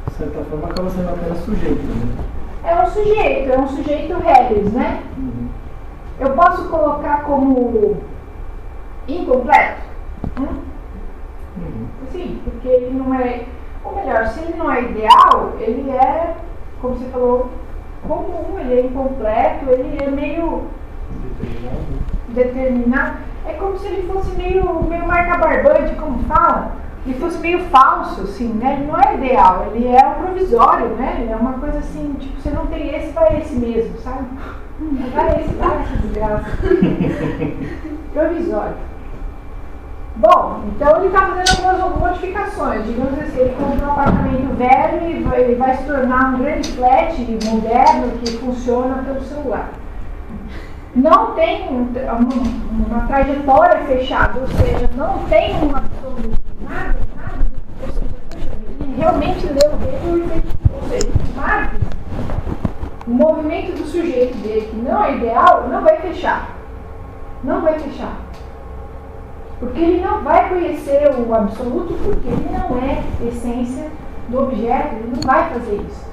De certa forma, acaba sendo apenas sujeito, né?
É um sujeito Hegels, né? Eu posso colocar como incompleto? Sim, porque ele não é, ou melhor, se ele não é ideal, ele é, como você falou, comum, ele é incompleto, ele é meio determinado. É como se ele fosse meio marca-barbante, como fala. Ele fosse meio falso, assim, né? Ele não é ideal, ele é um provisório, né? Ele é uma coisa assim, tipo, você não tem esse, vai esse mesmo, sabe? Vai essa desgraça. Provisório. Bom, então ele está fazendo algumas modificações. Digamos assim, ele compra um apartamento velho e ele vai se tornar um grande flat moderno que funciona pelo celular. Não tem uma trajetória fechada, ou seja, não tem um absoluto, nada, ou seja, ele realmente leu dele, ou seja, Marx, o movimento do sujeito dele, que não é ideal, não vai fechar. Não vai fechar. Porque ele não vai conhecer o absoluto, porque ele não é a essência do objeto, ele não vai fazer isso.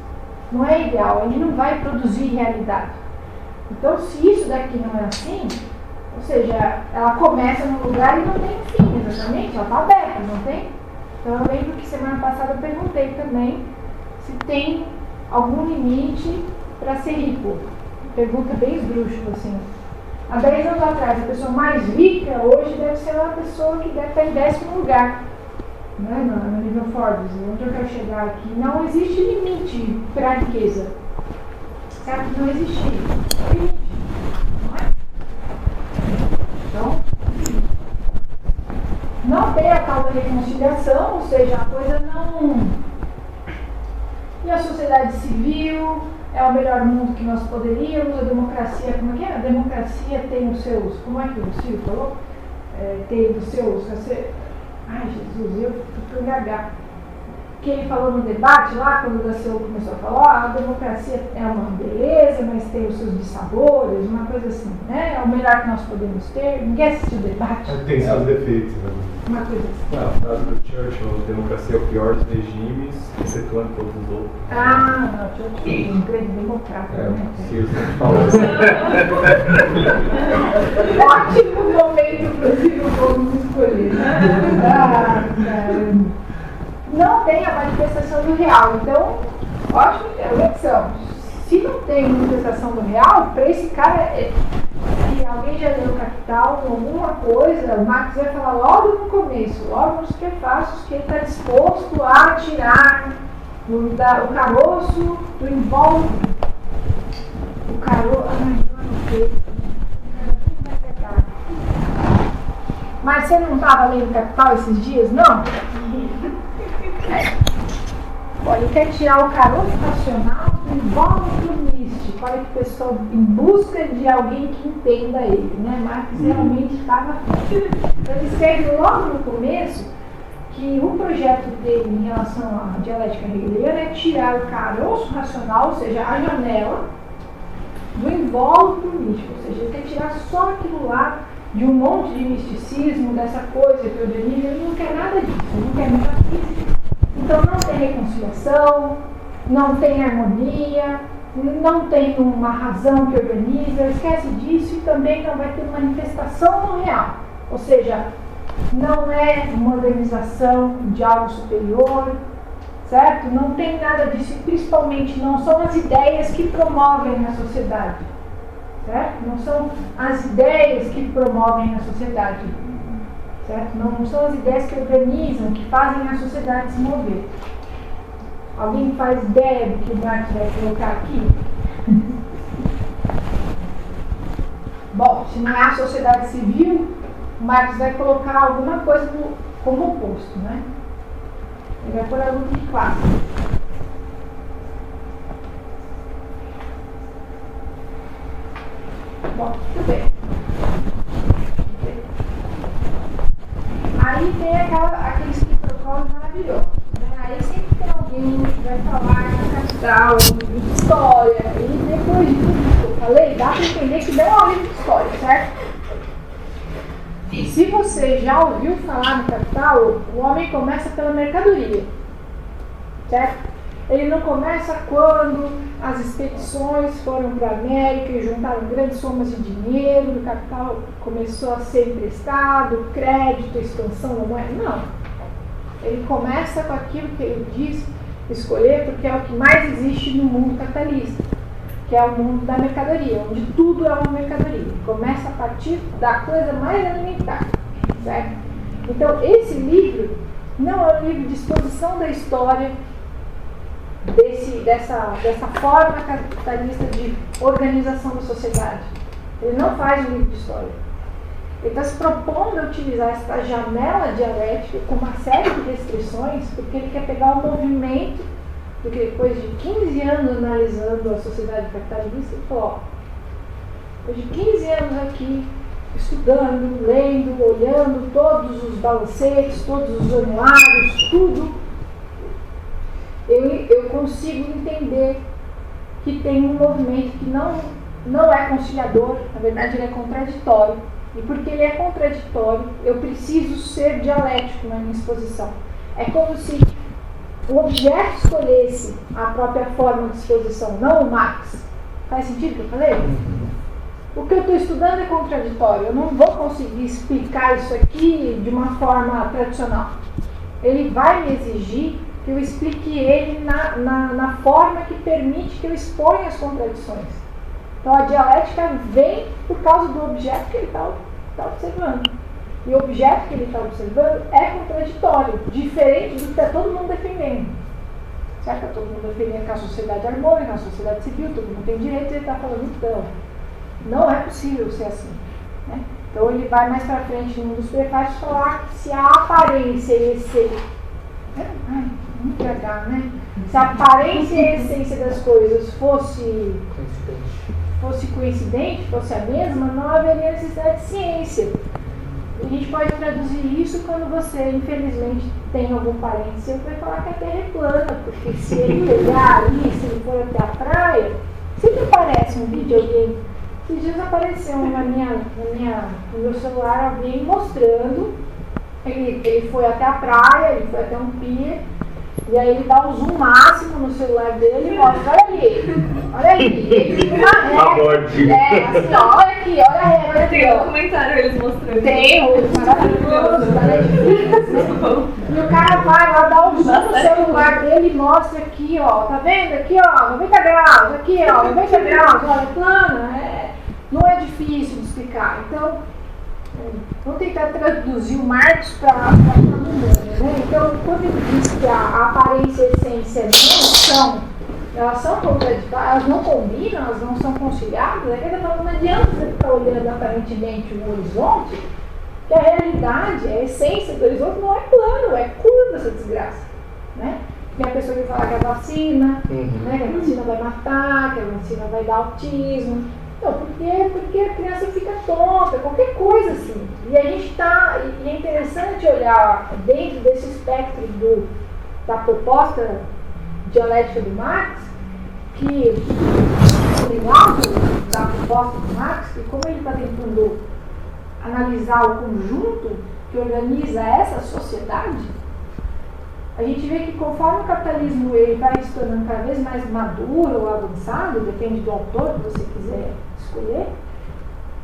Não é ideal, ele não vai produzir realidade. Então, se isso daqui não é assim, ou seja, ela começa num lugar e não tem fim, exatamente, ela está aberta, não tem? Então, eu lembro que semana passada eu perguntei também se tem algum limite para ser rico. Pergunta bem esdrúxula, assim. Há 10 anos atrás, a pessoa mais rica hoje deve ser uma pessoa que deve estar em 10º lugar, né, no nível Forbes. Onde eu quero chegar aqui? Não existe limite para a riqueza. Certo? Não existe limite. Não é? Então, não tem a tal da reconciliação, ou seja, a coisa não... E a sociedade civil é o melhor mundo que nós poderíamos, a democracia, como é que é? A democracia tem os seus, como é que o Ciro falou? Tem os seus, ai Jesus, eu fui gagar. Que ele falou no debate lá, quando o Daciolo começou a falar, a democracia é uma beleza, mas tem os seus dissabores, uma coisa assim, né? É o melhor que nós podemos ter. Ninguém assistiu o debate.
Tem seus defeitos, né?
Uma coisa assim.
A frase do Churchill, a democracia é o pior dos regimes, excetuando todos os outros.
Ah, não, Churchill, um grande democrata,
É,
né?
o Ciro sempre falou assim.
Ótimo momento para o Ciro Gomes escolher. Ah, caramba. Não tem a manifestação do real. Então, ótimo, é uma lição. Se não tem manifestação do real, para esse cara, se alguém já leu Capital, alguma coisa, o Marx vai falar logo no começo, logo nos prefácios, que ele está disposto a tirar o caroço do invólucro. O caroço. Ai, não sei. Mas você não estava lendo Capital esses dias, não? Olha, ele quer tirar o caroço racional do invólucro místico. Olha que pessoa em busca de alguém que entenda ele, né? Marx realmente estava... Então, ele escreve logo no começo que o projeto dele em relação à dialética hegeliana é tirar o caroço racional, ou seja, a janela, do invólucro místico. Ou seja, ele quer tirar só aquilo lá de um monte de misticismo, dessa coisa que eu derivo. Ele não quer nada disso, ele não quer metafísica. Então não tem reconciliação, não tem harmonia, não tem uma razão que organiza, esquece disso, e também não vai ter manifestação no real. Ou seja, não é uma organização de algo superior, certo? Não tem nada disso, e principalmente não são as ideias que promovem a sociedade, certo? Não são as ideias que promovem a sociedade. Certo? Não são as ideias que organizam, que fazem a sociedade se mover. Alguém faz ideia do que o Marx vai colocar aqui? Bom, se não é a sociedade civil, o Marx vai colocar alguma coisa como oposto, né? Ele vai pôr a luta de classe. Bom, tudo bem. Aí tem aqueles quiprocólios maravilhosos, né? Aí sempre tem alguém que vai falar de Capital, de história, e depois de tudo que eu falei, dá para entender que não é um livro de história, certo? Se você já ouviu falar no Capital, o homem começa pela mercadoria, certo? Ele não começa quando as expedições foram para a América e juntaram grandes somas de dinheiro, o capital começou a ser emprestado, crédito, expansão da moeda. Não. Ele começa com aquilo que ele diz escolher, porque é o que mais existe no mundo capitalista, que é o mundo da mercadoria, onde tudo é uma mercadoria. Ele começa a partir da coisa mais elementar, certo? Então, esse livro não é um livro de exposição da história, dessa forma capitalista de organização da sociedade. Ele não faz um livro de história. Ele está se propondo a utilizar essa janela dialética com uma série de restrições, porque ele quer pegar o movimento, porque depois de 15 anos analisando a sociedade capitalista, ele falou, depois de 15 anos aqui, estudando, lendo, olhando todos os balancetes, todos os anuários, tudo, eu consigo entender que tem um movimento que não é conciliador, na verdade ele é contraditório, E porque ele é contraditório, eu preciso ser dialético na minha exposição. É como se o objeto escolhesse a própria forma de exposição, não o Marx. Faz sentido o que eu falei? O que eu estou estudando é contraditório. Eu não vou conseguir explicar isso aqui de uma forma tradicional. Ele vai me exigir que eu explique ele na forma que permite que eu exponha as contradições. Então a dialética vem por causa do objeto que ele está observando. E o objeto que ele está observando é contraditório, diferente do que está todo mundo defendendo. Certo? Está todo mundo defendendo que a sociedade é harmônica, a sociedade civil, todo mundo tem direito, ele está falando então. Não é possível ser assim. Né? Então ele vai mais para frente num dos prefácios falar que se a aparência e a essência. Muito legal, né? Se a aparência e a essência das coisas fosse coincidente, fosse a mesma, não haveria necessidade de ciência. A gente pode traduzir isso quando você, infelizmente, tem algum parente seu que vai falar que a Terra é plana, porque se ele olhar ali, se ele for até a praia, sempre aparece um vídeo de alguém. Esses dias apareceu no meu celular alguém mostrando, ele foi até a praia, ele foi até um pier, e aí ele dá um zoom máximo no celular dele e mostra, olha ali, ele tem uma régua, assim, ó, olha aqui, olha a régua, olha aqui,
Tem um
ó.
documentário eles mostrando.
Tem, maravilhoso, da Netflix, né? E o cara vai lá, dá um zoom no celular dele e mostra aqui, ó, tá vendo? Aqui, ó, 90 graus, aqui, ó, 90 graus, olha, plana, não é difícil de explicar. Então, vamos tentar traduzir o Marx para a humana, né? Então, quando ele diz que a aparência e a essência elas são contraditórias, elas não combinam, elas não são conciliadas, ele está falando, não adianta você ficar olhando aparentemente o horizonte, que a realidade, a essência do horizonte não é plano, é curva essa desgraça, né? Tem a pessoa que fala que é vacina, né? Que a vacina vai matar, que a vacina vai dar autismo. Não, porque a criança fica tonta, qualquer coisa assim. E a gente e é interessante olhar dentro desse espectro da proposta dialética do Marx, que o legal da proposta do Marx, que como ele está tentando analisar o conjunto que organiza essa sociedade, a gente vê que conforme o capitalismo ele vai se tornando cada vez mais maduro ou avançado, depende do autor que você quiser escolher,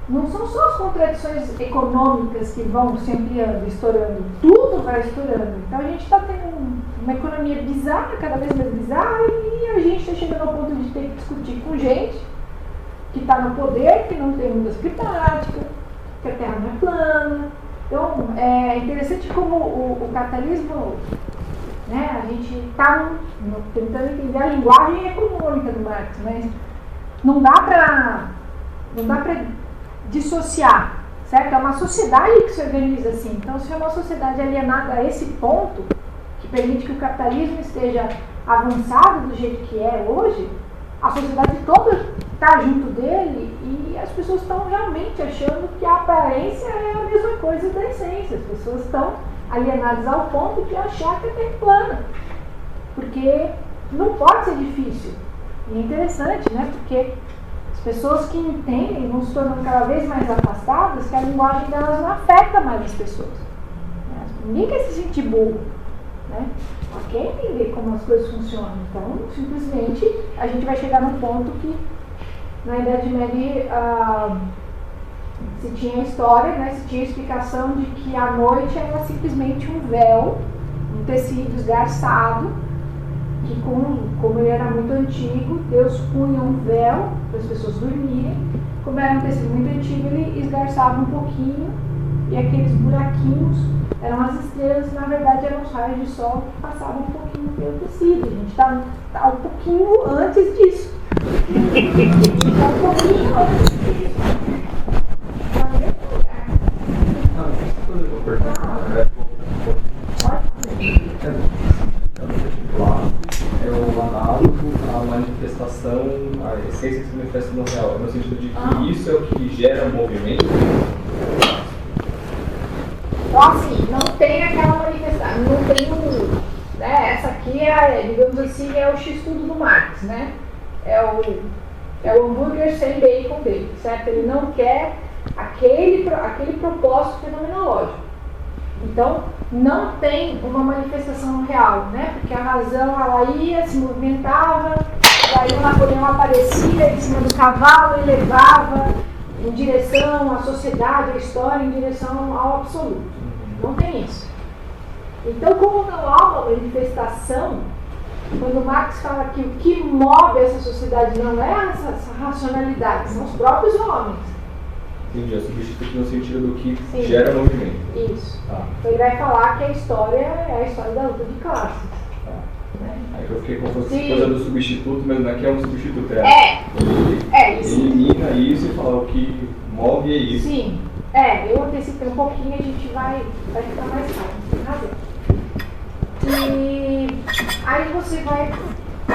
não são só as contradições econômicas que vão se ampliando, estourando, tudo vai estourando. Então a gente está tendo uma economia bizarra, cada vez mais bizarra, e a gente está chegando ao ponto de ter que discutir com gente que está no poder, que não tem mudança climática, que a Terra não é plana. Então é interessante como o capitalismo, né, a gente está tentando entender a linguagem econômica do Marx, mas não dá para dissociar, certo? É uma sociedade que se organiza assim. Então, se é uma sociedade alienada a esse ponto, que permite que o capitalismo esteja avançado do jeito que é hoje, a sociedade toda está junto dele e as pessoas estão realmente achando que a aparência é a mesma coisa da essência. As pessoas estão alienadas ao ponto de achar que a Terra é plana, porque não pode ser difícil. E é interessante, né? Porque as pessoas que entendem vão se tornando cada vez mais afastadas, que a linguagem delas não afeta mais as pessoas. Né? Ninguém quer se sentir burro, né? Só quer entender como as coisas funcionam. Então, simplesmente, a gente vai chegar num ponto que, na Idade Média, se tinha a história, né? Se tinha a explicação de que a noite era simplesmente um véu, um tecido esgarçado, que como ele era muito antigo, Deus punha um véu para as pessoas dormirem. Como era um tecido muito antigo, ele esgarçava um pouquinho e aqueles buraquinhos eram as estrelas e na verdade eram os raios de sol que passavam um pouquinho pelo tecido. A gente está um pouquinho antes disso. Está um pouquinho antes disso.
É o análogo à manifestação, a essência que se manifesta no real, no sentido de que isso é o que gera movimento.
Então, assim, não tem aquela manifestação, não tem né, essa aqui digamos assim, é o X-tudo do Marx, né? É o hambúrguer sem bacon dele, certo? Ele não quer aquele propósito fenomenológico. Então, não tem uma manifestação real, né? Porque a razão, ela ia, se movimentava, daí o Napoleão aparecia em cima do cavalo e levava em direção à sociedade, à história, em direção ao absoluto. Não tem isso. Então, como não há uma manifestação, quando Marx fala que o que move essa sociedade não é essa racionalidade, são os próprios homens.
Entendi, é substituto no sentido do que
Sim.
gera movimento.
Isso.
Tá.
Então ele vai falar que a história é a história da luta de classes.
Tá.
Né?
Aí eu fiquei confuso com
Sim.
essa coisa do substituto, mas não é que é um substituto,
É isso.
elimina isso e fala o que move é isso.
Sim. Eu antecipei um pouquinho, a gente vai ficar mais claro. Tem razão. E aí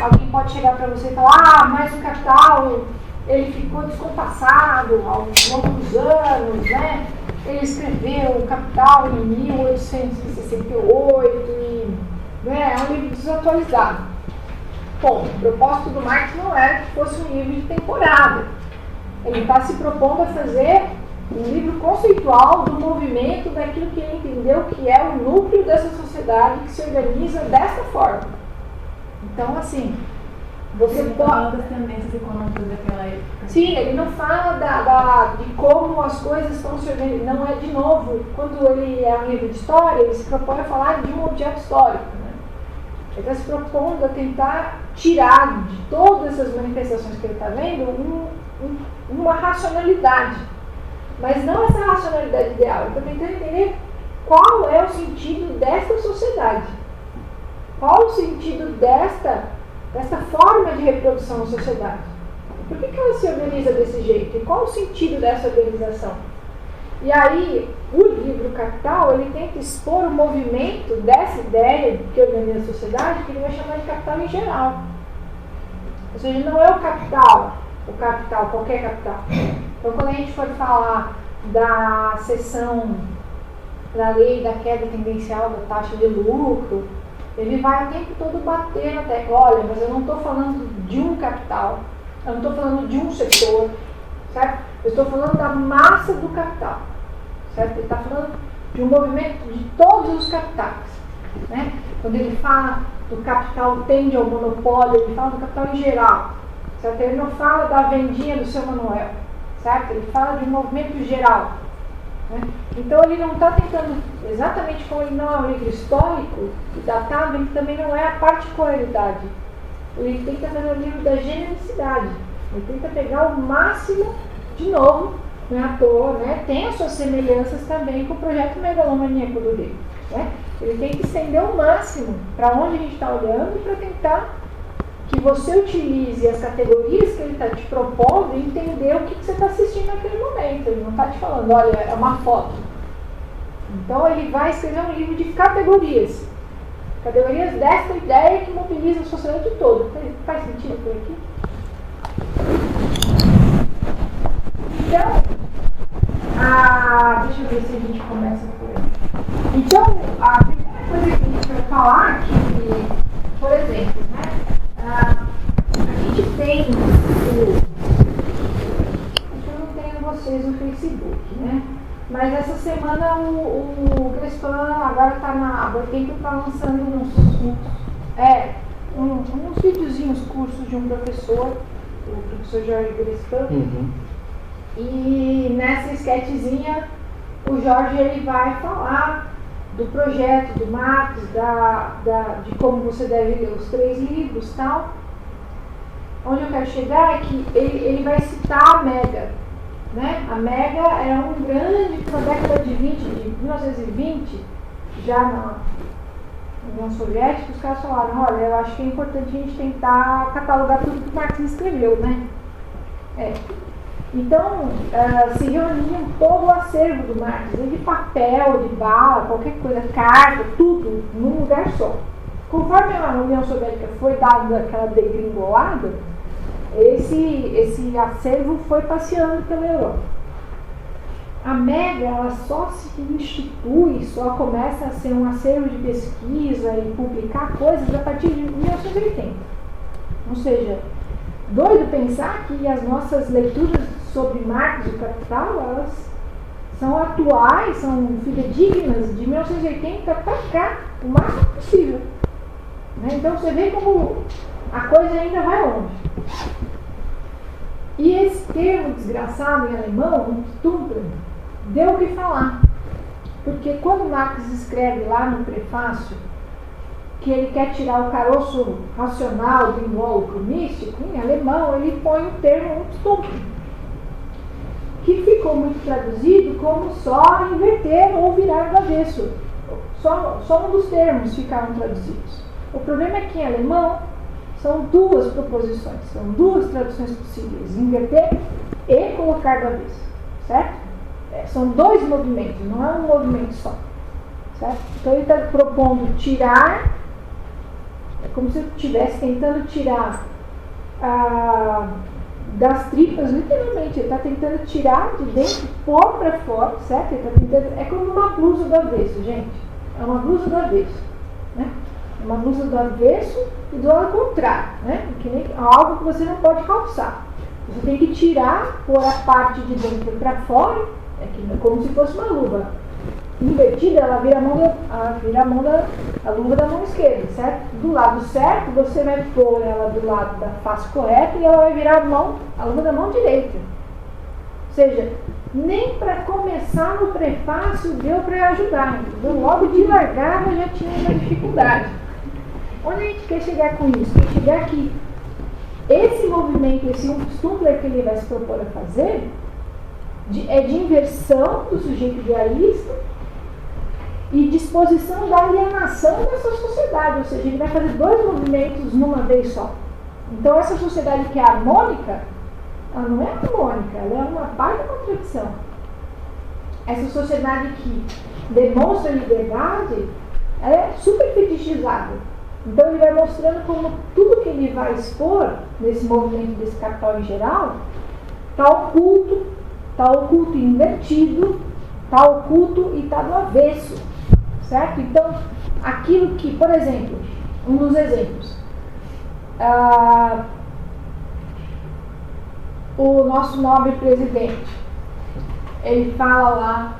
alguém pode chegar para você e falar, mas o Capital, ele ficou descompassado ao longo dos anos, né? Ele escreveu o Capital em 1868 e é um livro desatualizado. Bom, o propósito do Marx não era que fosse um livro de temporada. Ele está se propondo a fazer um livro conceitual do movimento, daquilo que ele entendeu que é o núcleo dessa sociedade que se organiza dessa forma. Então, assim, você
Ele
pode...
fala das tendências econômicas daquela época.
Sim, ele não fala de como as coisas estão se organizando. Não é, de novo, quando ele é um livro de história, ele se propõe a falar de um objeto histórico. Né? Ele está se propondo a tentar tirar de todas essas manifestações que ele está vendo uma racionalidade. Mas não essa racionalidade ideal. Ele está tentando entender qual é o sentido desta sociedade. Qual o sentido desta forma de reprodução na sociedade? Por que ela se organiza desse jeito? E qual o sentido dessa organização? E aí, o livro Capital, ele tenta expor o movimento dessa ideia que organiza a sociedade, que ele vai chamar de capital em geral. Ou seja, não é o capital, qualquer capital. Então, quando a gente for falar da seção da lei da queda tendencial da taxa de lucro, ele vai o tempo todo bater na tecla. Olha, mas eu não estou falando de um capital, eu não estou falando de um setor, certo? Eu estou falando da massa do capital, certo? Ele está falando de um movimento de todos os capitais, né? Quando ele fala do capital tende ao monopólio, ele fala do capital em geral, certo? Ele não fala da vendinha do seu Manuel, certo? Ele fala de um movimento geral. Né? Então ele não está tentando, exatamente como ele não é um livro histórico e datado, ele também não é a particularidade. Ele tenta fazer um livro da genericidade. Ele tenta pegar o máximo, de novo, não é à toa, né? Tem as suas semelhanças também com o projeto megalomaníaco do Hegel. Né? Ele tem que estender o máximo para onde a gente está olhando para tentar que você utilize as categorias que ele está te propondo e entender o que você está assistindo naquele momento. Ele não está te falando, olha, é uma foto. Então ele vai escrever um livro de categorias. Categorias desta ideia que mobiliza a sociedade toda. Faz sentido por aqui? Então, deixa eu ver se a gente começa por aí. Então, a primeira coisa que a gente vai falar aqui, por exemplo, né? A gente tem eu não tenho vocês no Facebook, né? Mas essa semana o Crespan agora está na Boitempo, está lançando uns videozinhos, cursos de um professor, o professor Jorge Crespan. E nessa sketchzinha o Jorge ele vai falar do projeto do Marx, de como você deve ler os 3 livros e tal. Onde eu quero chegar é que ele vai citar a Mega. Né? A Mega é um grande, na década de 1920, já na União Soviética, os caras falaram, olha, eu acho que é importante a gente tentar catalogar tudo que o Marx escreveu, né? Então, se reuniam todo o acervo do Marx, de papel, de bala, qualquer coisa, carta, tudo, num lugar só. Conforme a União Soviética foi dada aquela degringolada, esse acervo foi passeando pela Europa. A Mega, ela só se institui, só começa a ser um acervo de pesquisa e publicar coisas a partir de 1980. Ou seja, doido pensar que as nossas leituras sobre Marx e o Capital, elas são atuais, são fidedignas de 1980 para cá, o máximo possível. Né? Então você vê como a coisa ainda vai longe. E esse termo desgraçado em alemão, Stunter, deu o que falar. Porque quando Marx escreve lá no prefácio que ele quer tirar o caroço racional do invólucro místico, em alemão ele põe o termo Stunter, que ficou muito traduzido como só inverter ou virar do avesso. Só um dos termos ficaram traduzidos. O problema é que em alemão são duas proposições, são duas traduções possíveis, inverter e colocar do avesso, certo? São dois movimentos, não é um movimento só, certo? Então ele está propondo tirar, é como se ele estivesse tentando tirar das tripas, literalmente, ele está tentando tirar de dentro, pôr para fora, certo? Ele tá tentando, é como uma blusa do avesso, gente, é uma blusa do avesso, né? Uma blusa do avesso e do lado contrário, né? Que nem algo que você não pode calçar. Você tem que tirar, pôr a parte de dentro para fora, como se fosse uma luva. Invertida, ela vira a luva da mão esquerda, certo? Do lado certo, você vai pôr ela do lado da face correta e ela vai virar a luva da mão direita. Ou seja, nem para começar no prefácio deu para ajudar. Então, logo de largada já tinha uma dificuldade. Onde a gente quer chegar com isso? Quer chegar que esse movimento, esse Stunter que ele vai se propor a fazer, é de inversão do sujeito idealista e disposição da alienação dessa sociedade, ou seja, ele vai fazer dois movimentos numa vez só. Então essa sociedade que é harmônica, ela não é harmônica, ela é uma baita contradição. Essa sociedade que demonstra liberdade, ela é super fetichizada. Então ele vai mostrando como tudo que ele vai expor nesse movimento desse capital em geral está oculto e invertido, está oculto e está do avesso, certo? Então, aquilo que, por exemplo, um dos exemplos, o nosso nobre presidente, ele fala lá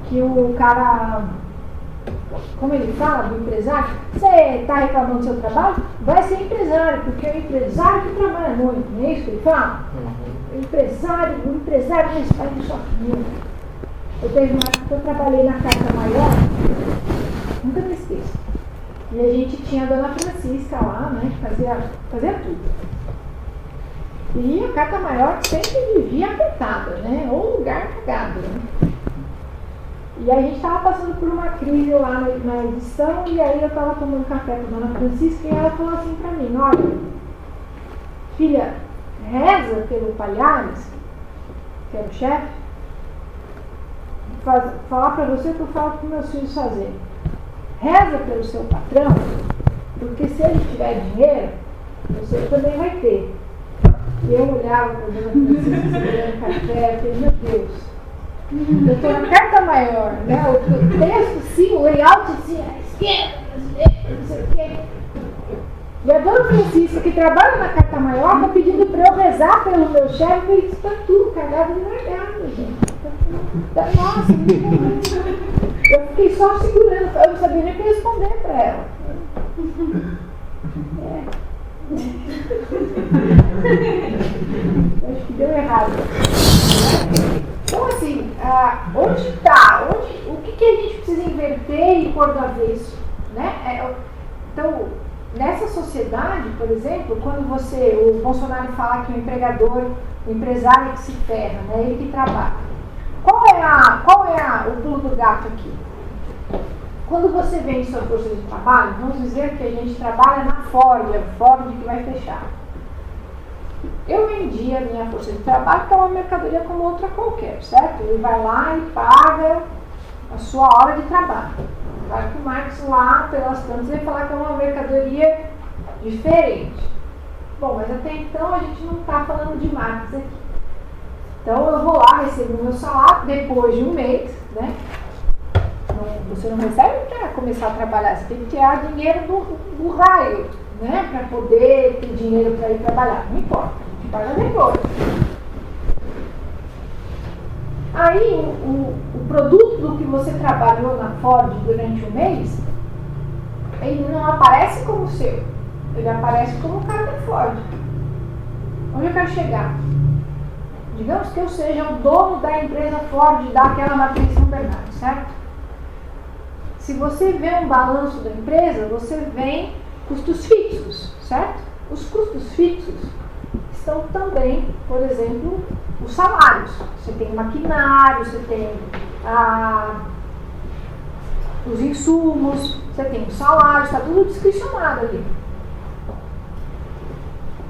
que o cara, como ele fala, do empresário, você está reclamando do seu trabalho? Vai ser empresário, porque é o empresário que trabalha muito, não é isso que ele fala? O empresário nesse país sofre muito. Eu teve uma época que eu trabalhei na Carta Maior, nunca me esqueço. E a gente tinha a Dona Francisca lá, né, que fazia tudo. E a Carta Maior sempre vivia apertada, né, ou lugar cagado, né. E a gente estava passando por uma crise lá na edição, e aí eu estava tomando café com a Dona Francisca e ela falou assim para mim, olha, filha, reza pelo Palhares, que era o chefe, falar para você que eu falo para os meus filhos fazerem. Reza pelo seu patrão, porque se ele tiver dinheiro, você também vai ter. E eu olhava para a Dona Francisca segurando café e falei, meu Deus, eu estou na Carta Maior, né? O texto, sim, o layout, assim, a esquerda, não sei o quê. E a Dona Francisca, que trabalha na Carta Maior, está pedindo para eu rezar pelo meu chefe, e está tudo cagado e largado, gente. Nossa, eu fiquei só segurando, eu não sabia nem o que responder para ela. Eu acho que deu errado. Então, assim, onde está? O que a gente precisa inverter e pôr do avesso? Né? Então, nessa sociedade, por exemplo, quando o Bolsonaro fala que o empresário é que se ferra, né? Ele que trabalha. Qual é o pulo do gato aqui? Quando você vem em sua força de trabalho, vamos dizer que a gente trabalha na Ford que vai fechar. Eu vendi a minha força de trabalho, que é uma mercadoria como outra qualquer, certo? Ele vai lá e paga a sua hora de trabalho. Vai que o Marx lá, pelas tantas, vai falar que é uma mercadoria diferente. Bom, mas até então a gente não está falando de Marx aqui. Então eu vou lá, recebo o meu salário, depois de um mês, né? Você não recebe para começar a trabalhar, você tem que tirar dinheiro do raio, né? Para poder ter dinheiro para ir trabalhar. Não importa, a gente paga depois. Aí o produto do que você trabalhou na Ford durante um mês, ele não aparece como seu, ele aparece como o cara da Ford. Onde eu quero chegar? Digamos que eu seja o dono da empresa Ford daquela matriz São Bernardo, certo? Se você vê um balanço da empresa, você vê custos fixos, certo? Os custos fixos estão também, por exemplo, os salários. Você tem maquinário, você tem os insumos, você tem os salários, está tudo descricionado ali.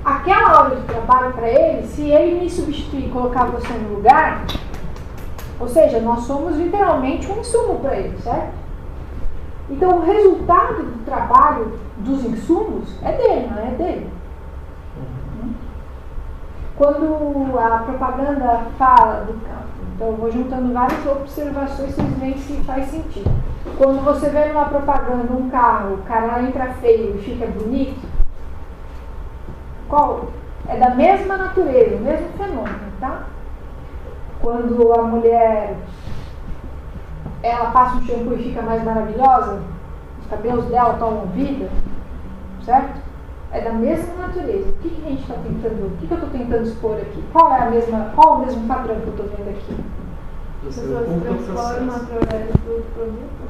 Aquela hora de trabalho para ele, se ele me substituir e colocar você no lugar, ou seja, nós somos literalmente um insumo para ele, certo? Então o resultado do trabalho dos insumos é dele, não é dele. Quando a propaganda fala do campo, então eu vou juntando várias observações, vocês veem se faz sentido. Quando você vê numa propaganda um carro, o cara entra feio e fica bonito, qual? É da mesma natureza, o mesmo fenômeno, tá? Quando a mulher, ela passa um shampoo e fica mais maravilhosa, os cabelos dela tomam vida, certo? É da mesma natureza. O que a gente está tentando, o que eu estou tentando expor aqui? Qual o mesmo padrão que eu estou vendo aqui?
As
As pessoas se transformam através do produto.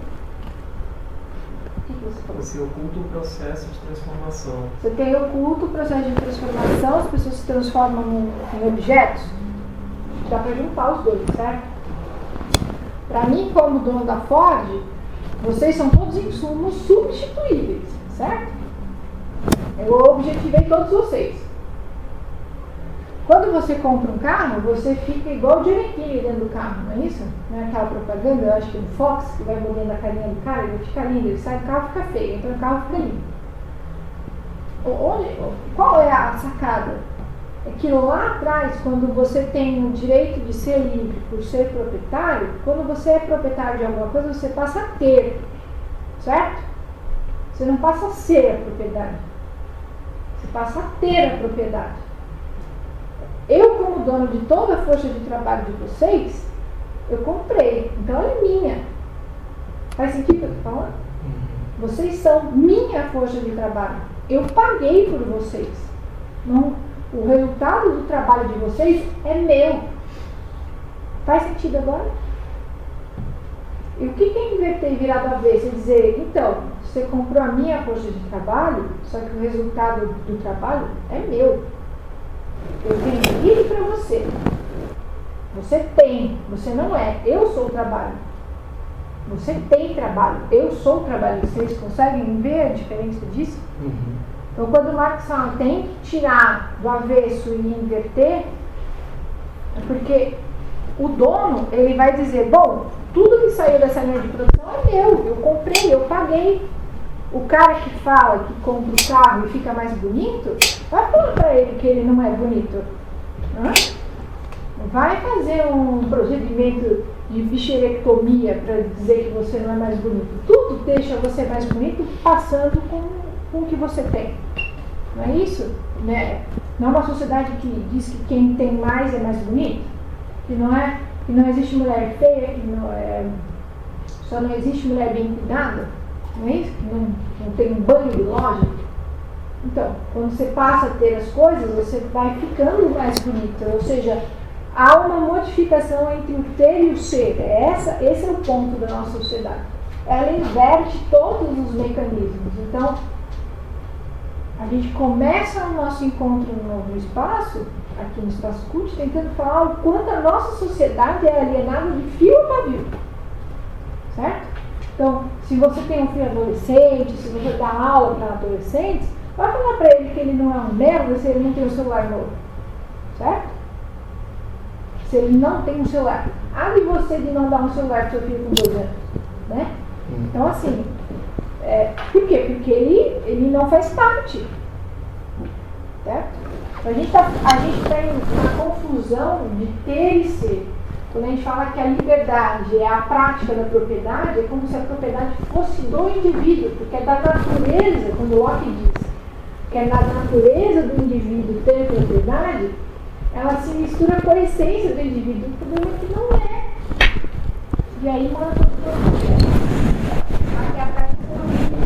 O que você falou?
Você oculta o processo de transformação.
Você tem oculto o processo de transformação, as pessoas se transformam em objetos. Dá para juntar os dois, certo? Para mim, como dono da Ford, vocês são todos insumos substituíveis, certo? Eu objetivei todos vocês. Quando você compra um carro, você fica igual o Giannichini dentro do carro, não é isso? Não é aquela propaganda, eu acho que é do Fox, que vai mudando a carinha do cara, ele fica lindo, ele sai do carro e fica feio, então o carro fica lindo. Qual é a sacada? É que lá atrás, quando você tem o direito de ser livre por ser proprietário, quando você é proprietário de alguma coisa, você passa a ter, certo? Você não passa a ser a propriedade. Você passa a ter a propriedade. Eu, como dono de toda a força de trabalho de vocês, eu comprei. Então ela é minha. Faz sentido o que eu estou falando? Vocês são minha força de trabalho. Eu paguei por vocês. Não, o resultado do trabalho de vocês é meu. Faz sentido agora? E o que é inverter e virar do avesso? É dizer, então, você comprou a minha força de trabalho, só que o resultado do trabalho é meu. Eu vendi ele para você. Você tem, você não é. Eu sou o trabalho. Você tem trabalho. Eu sou o trabalho. Vocês conseguem ver a diferença disso? Então, quando o Marx fala tem que tirar do avesso e inverter, é porque o dono, ele vai dizer, bom, tudo que saiu dessa linha de produção é meu. Eu comprei, eu paguei. O cara que fala que compra o carro e fica mais bonito, vai falar para ele que ele não é bonito. Vai fazer um procedimento de bicherectomia para dizer que você não é mais bonito. Tudo deixa você mais bonito passando com o que você tem. Não é isso? Né? Não é uma sociedade que diz que quem tem mais é mais bonito? Que não existe mulher feia, só não existe mulher bem cuidada? Não é isso? Não tem um banho de loja? Então, quando você passa a ter as coisas, você vai ficando mais bonita. Ou seja, há uma modificação entre o ter e o ser. Esse é o ponto da nossa sociedade. Ela inverte todos os mecanismos. Então, a gente começa o nosso encontro no espaço, aqui no Espaço Cult, tentando falar o quanto a nossa sociedade é alienada de fio a pavio. Certo? Então, se você tem um filho adolescente, se você dá aula para adolescentes, vai falar para ele que ele não é um merda se ele não tem um celular novo. Certo? Se ele não tem um celular. Há de você de não dar um celular para seu filho com 2 anos. Né? Então, assim, por quê? Porque ele não faz parte. Certo? Então, a gente tem uma confusão de ter e ser. Quando a gente fala que a liberdade é a prática da propriedade, é como se a propriedade fosse do indivíduo, porque é da natureza, quando Locke diz que é da natureza do indivíduo ter propriedade, ela se mistura com a essência do indivíduo. O problema é que não é. E aí manda todo mundo. Aqui atrás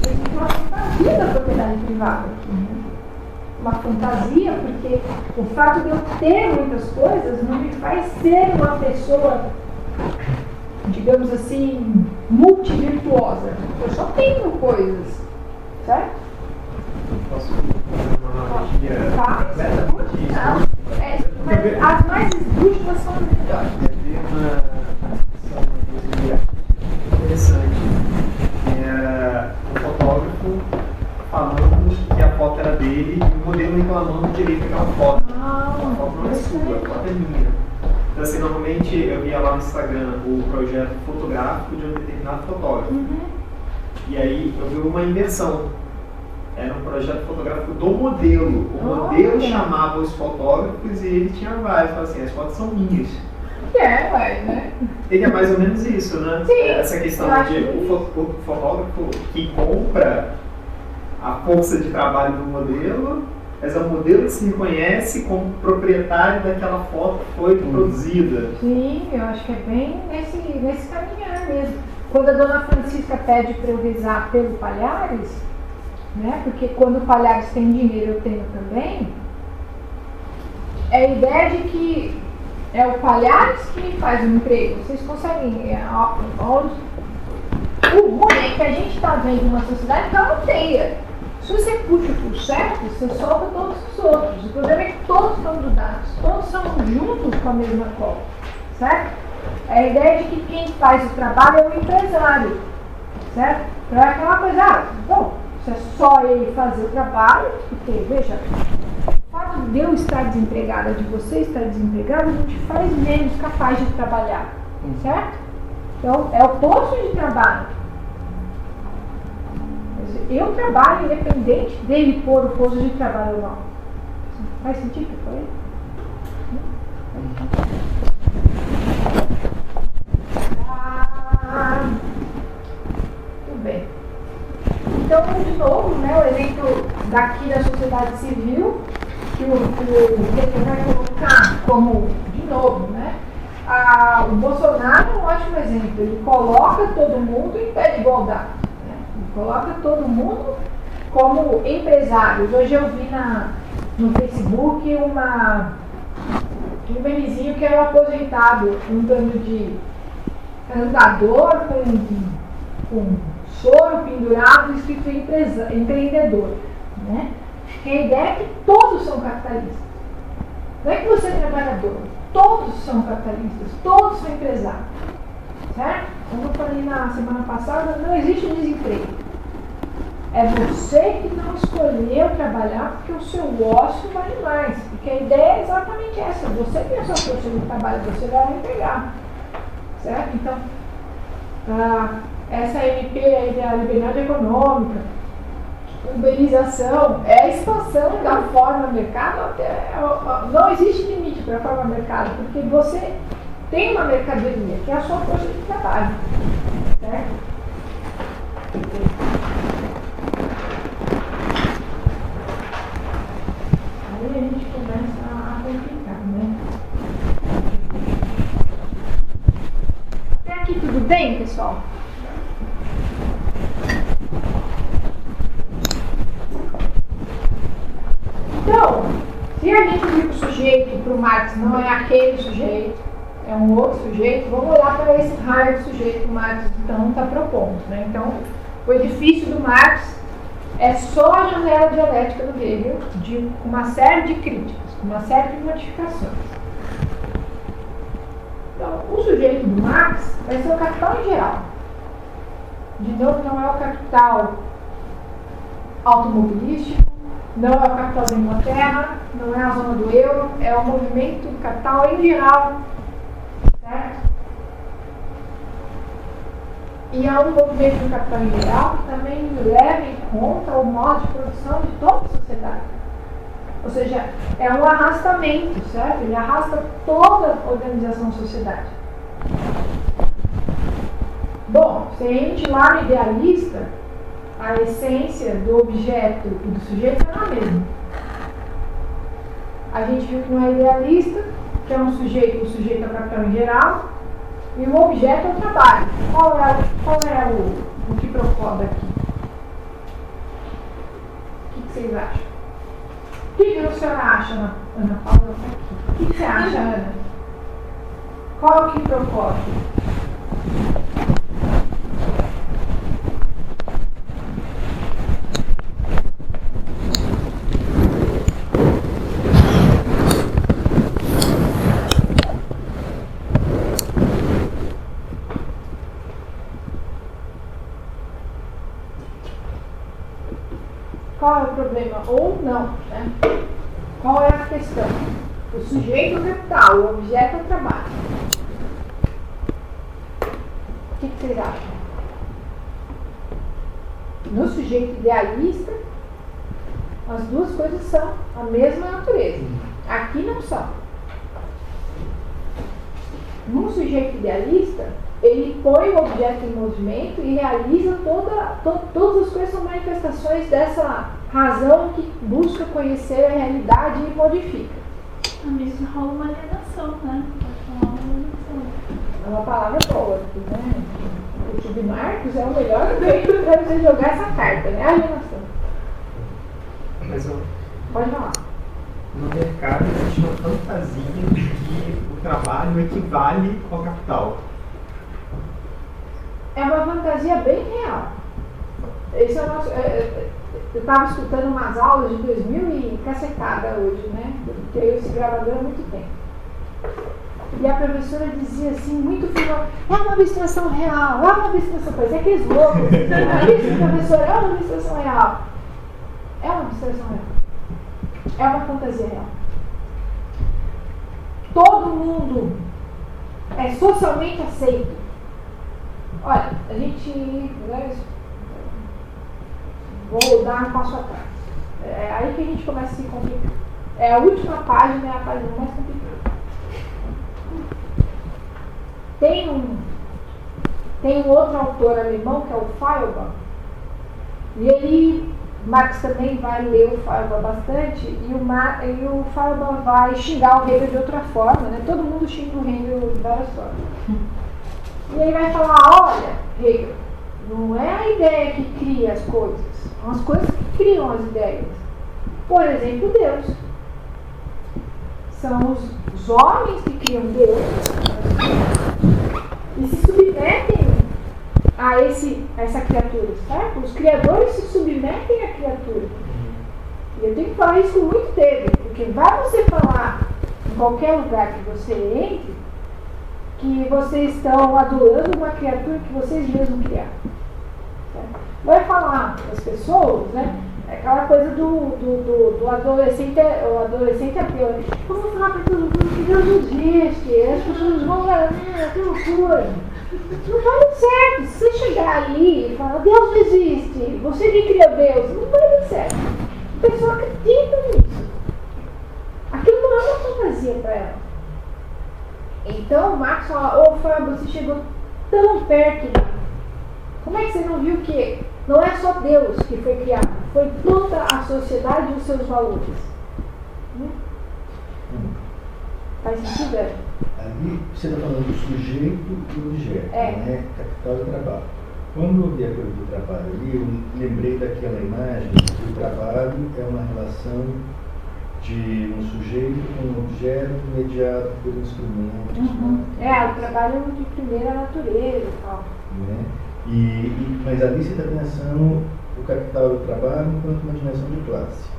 existe uma fantasia da propriedade privada aqui, né? Uma fantasia, porque o fato de eu ter muitas coisas não me faz ser uma pessoa, digamos assim, multivirtuosa. Eu só tenho coisas, certo?
Posso fazer uma analogia
Tá?
completamente
Não. Mas as mais esdrúxulas são as melhores.
vi uma discussão interessante, que era um fotógrafo falando que a foto era dele e o modelo reclamando de ele pegar uma foto. A foto não é sua, a foto é minha. Então, assim, normalmente eu via lá no Instagram o projeto fotográfico de um determinado fotógrafo. E aí eu vi uma inversão. Era um projeto fotográfico do modelo. O modelo chamava os fotógrafos e ele tinha vários. Falava assim, as fotos são minhas.
Né?
Ele é mais ou menos isso, né?
Sim,
essa questão de o fotógrafo que compra a força de trabalho do modelo, mas é o modelo que se reconhece como proprietário daquela foto que foi produzida.
Sim, eu acho que é bem nesse caminhar mesmo. Quando a dona Francisca pede para eu rezar pelo Palhares, né? Porque quando o Palhares tem dinheiro, eu tenho também, é a ideia de que é o Palhares que me faz um emprego. Vocês conseguem... O ruim é que a gente está vendo uma sociedade que ela não teia. Se você puxa por certo, você solta todos os outros. O problema é que todos estão grudados, todos são juntos com a mesma cola, certo? É a ideia de que quem faz o trabalho é o empresário, certo? Então é aquela coisa, bom, se é só ele fazer o trabalho, porque, veja, o fato de eu estar desempregada, de você estar desempregado, não te faz menos capaz de trabalhar, certo? Então, é o posto de trabalho. Eu trabalho independente dele pôr o posto de trabalho ou não. Faz sentido que foi? Tudo bem. Então, de novo, né, o exemplo daqui da sociedade civil, que o Peter vai colocar como, de novo, né? O Bolsonaro é um ótimo exemplo. Ele coloca todo mundo em pé de igualdade. Coloca todo mundo como empresários. Hoje eu vi no Facebook um memezinho que era um aposentado andando de andador com soro pendurado escrito empreendedor. Né? Que a ideia é que todos são capitalistas. Não é que você é trabalhador. Todos são capitalistas. Todos são empresários. Certo? Como eu falei na semana passada, não existe desemprego. É você que não escolheu trabalhar porque o seu ócio vale mais. Porque a ideia é exatamente essa. Você tem a sua força de trabalho, você vai empregar. Certo? Então, essa MP aí da liberdade econômica, uberização, é a expansão da forma mercado até. Não existe limite para a forma mercado, porque você tem uma mercadoria, que é a sua força de trabalho. Certo? Aí a gente começa a complicar, né? Até aqui tudo bem, pessoal? Então, se a gente viu que o sujeito para o Marx não é aquele sujeito, é um outro sujeito, vamos olhar para esse raio de sujeito que o Marx então está propondo. Né? Então, o edifício do Marx é só a janela dialética do Hegel, de uma série de críticas, uma série de modificações. Então, o sujeito do Marx vai ser o capital em geral. De novo, não é o capital automobilístico, não é o capital da Inglaterra, não é a zona do euro, é o movimento do capital em geral. Certo? E é um movimento do capital em geral que também leva em conta o modo de produção de toda a sociedade. Ou seja, é um arrastamento, certo? Ele arrasta toda a organização da sociedade. Bom, se a gente lá no idealista, a essência do objeto e do sujeito é a mesma. A gente viu que não é idealista, que é o sujeito é o capital em geral, E o objeto é o trabalho. Qual é o que procura aqui? O que vocês acham? O que a senhora acha, Ana Paula? O que você acha, Ana? Qual é o que procura? Qual é o problema? Ou não, né? Qual é a questão? O sujeito capital, o objeto é o trabalho. O que vocês acham? No sujeito idealista, as duas coisas são a mesma natureza. Aqui não são. No sujeito idealista, ele põe o objeto em movimento e realiza todas as coisas são manifestações dessa razão que busca conhecer a realidade e modifica.
A mesma rola uma alienação, né? Pode falar uma alienação.
É uma palavra boa, né? O submarcos é o melhor jeito para você jogar essa carta, né? Alienação.
Mas
Pode falar.
no mercado existe uma fantasia de que o trabalho equivale ao capital.
É uma fantasia bem real. Esse é o nosso, eu estava escutando umas aulas de 2000 e cacetada hoje, né? Porque eu esse gravador há muito tempo. E a professora dizia assim, muito final, é uma abstração real, é uma abstração, parecia aqueles loucos. Isso, professora, é uma abstração real. É uma abstração real. É uma fantasia real. Todo mundo é socialmente aceito. Olha, a gente... Vou dar um passo atrás. É aí que a gente começa a se complicar. É a última página, é a página mais complicada. Tem um outro autor alemão, que é o Feuerbach, e ele, Marx também vai ler o Feuerbach bastante, e o Feuerbach vai xingar o Hegel de outra forma, né? Todo mundo xinga o Hegel de várias formas. E ele vai falar, olha, Hegel, não é a ideia que cria as coisas, são as coisas que criam as ideias. Por exemplo, Deus. São os homens que criam Deus e se submetem a essa criatura, certo? Os criadores se submetem à criatura. E eu tenho que falar isso com muito dedo, porque vai você falar em qualquer lugar que você entre que vocês estão adorando uma criatura que vocês mesmos criaram. Certo? Vai falar das pessoas, né? Aquela coisa do adolescente, o adolescente ateu. Eu vou falar para todo mundo que Deus existe, as pessoas vão lá, que loucura. Não vai dar certo. Se você chegar ali e falar, Deus não existe, você que criou Deus, não vai dar certo. A pessoa acredita nisso. Aquilo não é uma fantasia para ela. Então o Marx fala, ô Fábio, você chegou tão perto. Como é que você não viu que não é só Deus que foi criado, foi toda a sociedade e os seus valores? Faz sentido?
Ali você está falando do sujeito e do objeto, né? Capital e trabalho. Quando eu vi a coisa do trabalho ali, eu lembrei daquela imagem que o trabalho é uma relação de um sujeito com um objeto mediado por instrumentos.
Né? O trabalho de primeira natureza e tal.
Né? Mas ali você está pensando o capital e o trabalho enquanto uma dimensão de classe.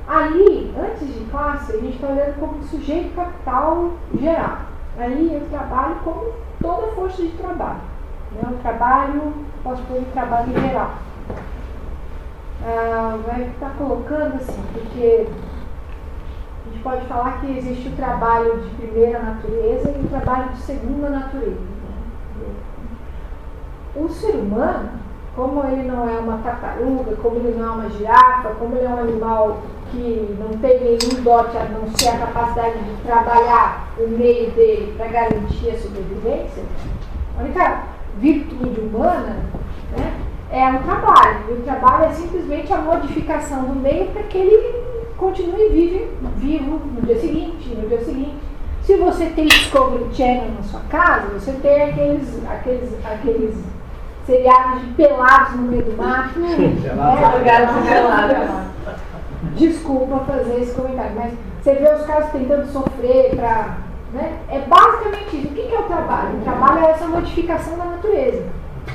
Ali, antes de classe, a gente está olhando como sujeito capital geral. Ali eu trabalho como toda força de trabalho. Né? O trabalho, posso pôr o trabalho em geral. Vai estar colocando assim, porque a gente pode falar que existe o trabalho de primeira natureza e o trabalho de segunda natureza. Né? O ser humano, como ele não é uma tartaruga, como ele não é uma girafa, como ele é um animal que não tem nenhum dote a não ser a capacidade de trabalhar o meio dele para garantir a sobrevivência, a única virtude humana, né, é o trabalho. E o trabalho é simplesmente a modificação do meio para que ele continue vivo no dia seguinte, Se você tem Discovery Channel na sua casa, você tem aqueles seriados de pelados no meio do mato. Desculpa fazer esse comentário, mas você vê os caras tentando sofrer para... Né? É basicamente isso. O que é o trabalho? O trabalho é essa modificação da natureza.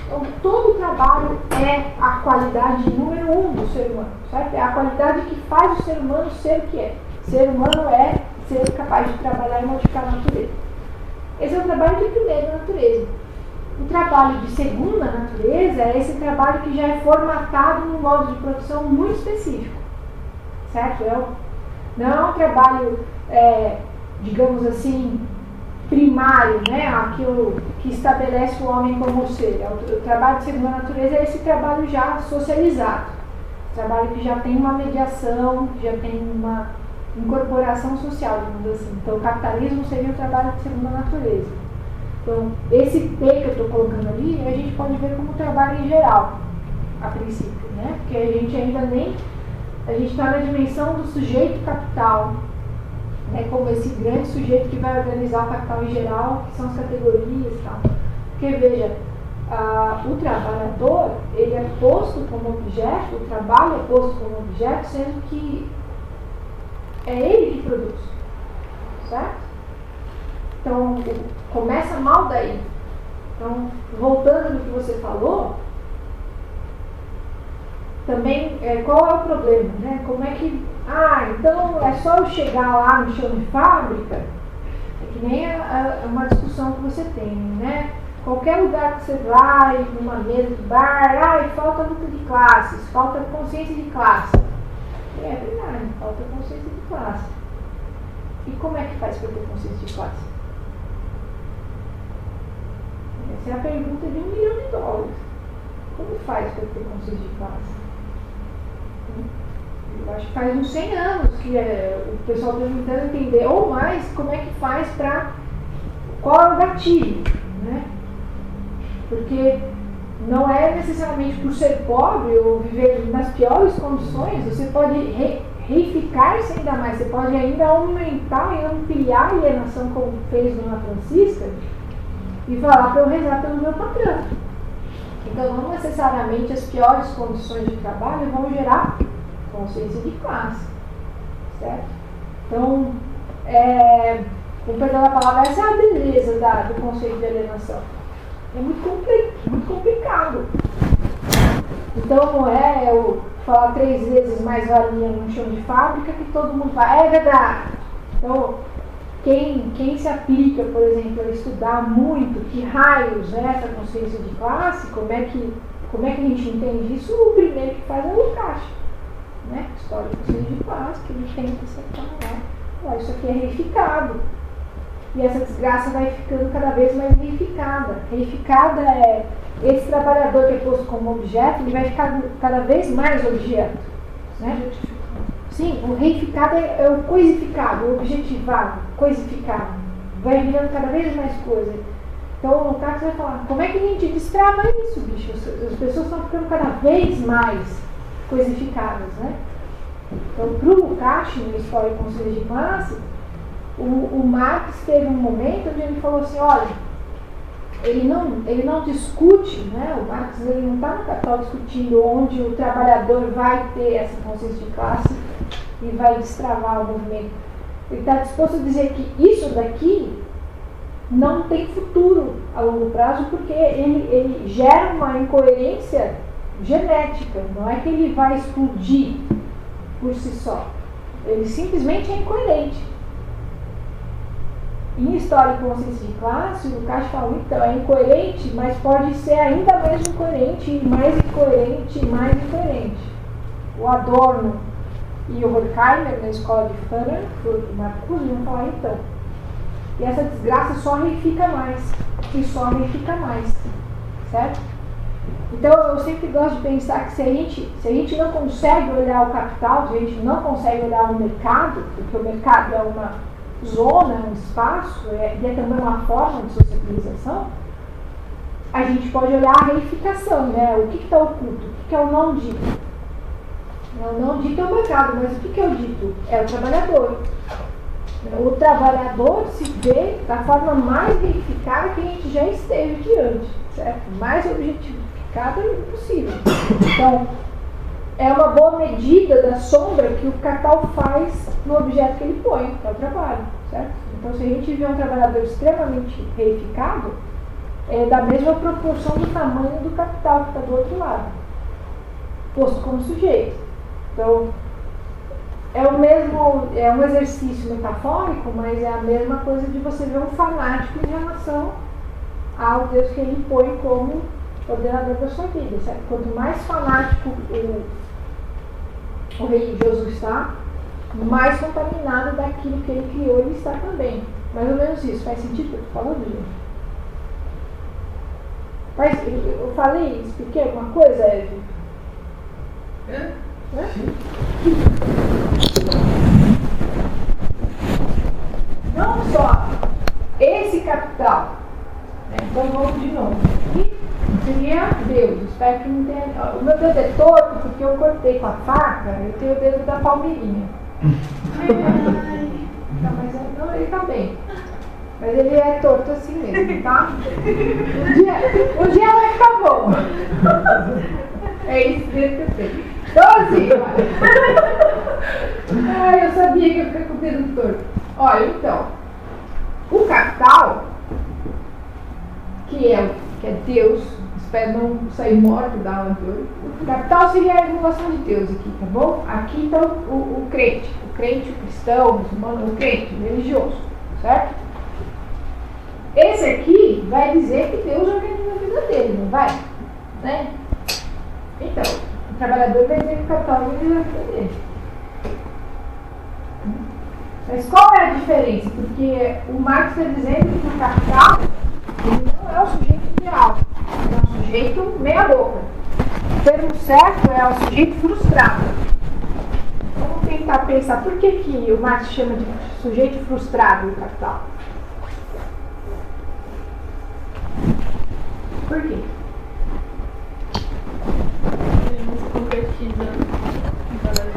Então, todo trabalho é a qualidade número 1 do ser humano, certo? É a qualidade que faz o ser humano ser o que é. O ser humano é ser capaz de trabalhar e modificar a natureza. Esse é o trabalho de primeira natureza. O trabalho de segunda natureza é esse trabalho que já é formatado num modo de produção muito específico, certo? Não é um trabalho, digamos assim, primário, né? Aquilo que estabelece o homem como ser. O trabalho de segunda natureza é esse trabalho já socializado, trabalho que já tem uma mediação, que já tem uma incorporação social, digamos assim. Então, o capitalismo seria o trabalho de segunda natureza. Então, esse P que eu estou colocando ali, a gente pode ver como trabalho em geral, a princípio, né? Porque a gente ainda nem... A gente está na dimensão do sujeito capital, né? Como esse grande sujeito que vai organizar o capital em geral, que são as categorias e tal. Porque, veja, o trabalhador, ele é posto como objeto, o trabalho é posto como objeto, sendo que é ele que produz, certo? Então, começa mal daí. Então, voltando no que você falou, também, qual é o problema, né? Como é que... então é só eu chegar lá no chão de fábrica? É que nem uma discussão que você tem, né? Qualquer lugar que você vai, numa mesa de bar, falta luta de classes, falta consciência de classe. É verdade, falta consciência de classe. E como é que faz para ter consciência de classe? Essa é a pergunta de $1 milhão. Como faz para ter consciência de classe? Eu acho que faz uns 100 anos que o pessoal está tentando entender, ou mais, como é que faz para... Qual é o gatilho, né? Porque não é necessariamente por ser pobre ou viver nas piores condições, você pode reificar-se ainda mais, você pode ainda aumentar e ampliar a alienação como fez Dona Francisca e falar para eu rezar pelo meu patrão. Então, não necessariamente as piores condições de trabalho vão gerar consciência de classe, certo? Então, com perdão da palavra, essa é a beleza do conceito de alienação. É muito complicado. Então, não é eu falar 3 vezes mais varinha no chão de fábrica que todo mundo vai. É verdade. Então, quem se aplica, por exemplo, a estudar muito que raios é essa consciência de classe, como é que a gente entende isso, o primeiro que faz é o Lukács, né? História de consciência de classe, que ele tenta separar. Isso aqui é reificado. E essa desgraça vai ficando cada vez mais reificada. Reificada é esse trabalhador que é posto como objeto, ele vai ficar cada vez mais objeto, né? Sim, o reificado é o coisificado, o objetivado, coisificado. Vai virando cada vez mais coisa. Então o Lukács vai falar, como é que a gente destrava isso, bicho? As pessoas estão ficando cada vez mais coisificadas, né? Então, para o Lukács, no História e Consciência de Classe, o Marx teve um momento onde ele falou assim, olha, ele não discute, né? O Marx ele não está no Capital discutindo onde o trabalhador vai ter essa consciência de classe e vai destravar o movimento. Ele está disposto a dizer que isso daqui não tem futuro a longo prazo porque ele gera uma incoerência genética, não é que ele vai explodir por si só, ele simplesmente é incoerente. Em História e Consciência de Classe, o Lukács fala, então, é incoerente, mas pode ser ainda mais incoerente, mais incoerente e mais incoerente. O Adorno e o Horkheimer, na escola de Frankfurt, o Marcuse, vão falar, então. E essa desgraça só reifica mais, e só reifica mais, certo? Então, eu sempre gosto de pensar que se a gente não consegue olhar o capital, se a gente não consegue olhar o mercado, porque o mercado é uma zona, um espaço, e é também uma forma de socialização, a gente pode olhar a reificação, né? O que está oculto, o que é o não dito. O não dito é o mercado, mas o que é o dito? É o trabalhador. O trabalhador se vê da forma mais reificada que a gente já esteve diante, certo? Mais objetificada possível. Então, é uma boa medida da sombra que o capital faz no objeto que ele põe, que é o trabalho, certo? Então, se a gente vê um trabalhador extremamente reificado, é da mesma proporção do tamanho do capital que está do outro lado, posto como sujeito. Então, é um exercício metafórico, mas é a mesma coisa de você ver um fanático em relação ao Deus que ele põe como ordenador da sua vida, certo? Quanto mais fanático o religioso está, mais contaminado daquilo que ele criou ele está também. Mais ou menos isso. Faz sentido o que eu estou falando, gente? Eu falei, expliquei alguma coisa, Eve? Não só esse capital, né? Então vamos de novo. Aqui seria Deus. Espero que não tenha. O meu dedo é torto porque eu cortei com a faca, eu tenho o dedo da palmeirinha. Não, mas não, ele tá bem. Mas ele é torto assim mesmo, tá? Um dia vai ficar bom. É isso mesmo que eu tenho. Então assim, olha. Eu sabia que eu ia ficar com o dedo torto. Olha, então, o capital, que é Deus, espero não sair morto da aula de hoje. O capital seria a emulação de Deus aqui, tá bom? Aqui então o crente, o cristão, o muçulmano, o crente, o religioso, certo? Esse aqui vai dizer que Deus organiza a vida dele, não vai? Né? Então, o trabalhador vai dizer que o capital organiza a vida dele. Mas qual é a diferença? Porque o Marx está dizendo que o capital ele não é o sujeito ideal, é um sujeito meia-boca. O termo certo é o sujeito frustrado. Vamos tentar pensar por que o Marx chama de sujeito frustrado o capital. Por quê?
Ele não se concretiza em trabalho.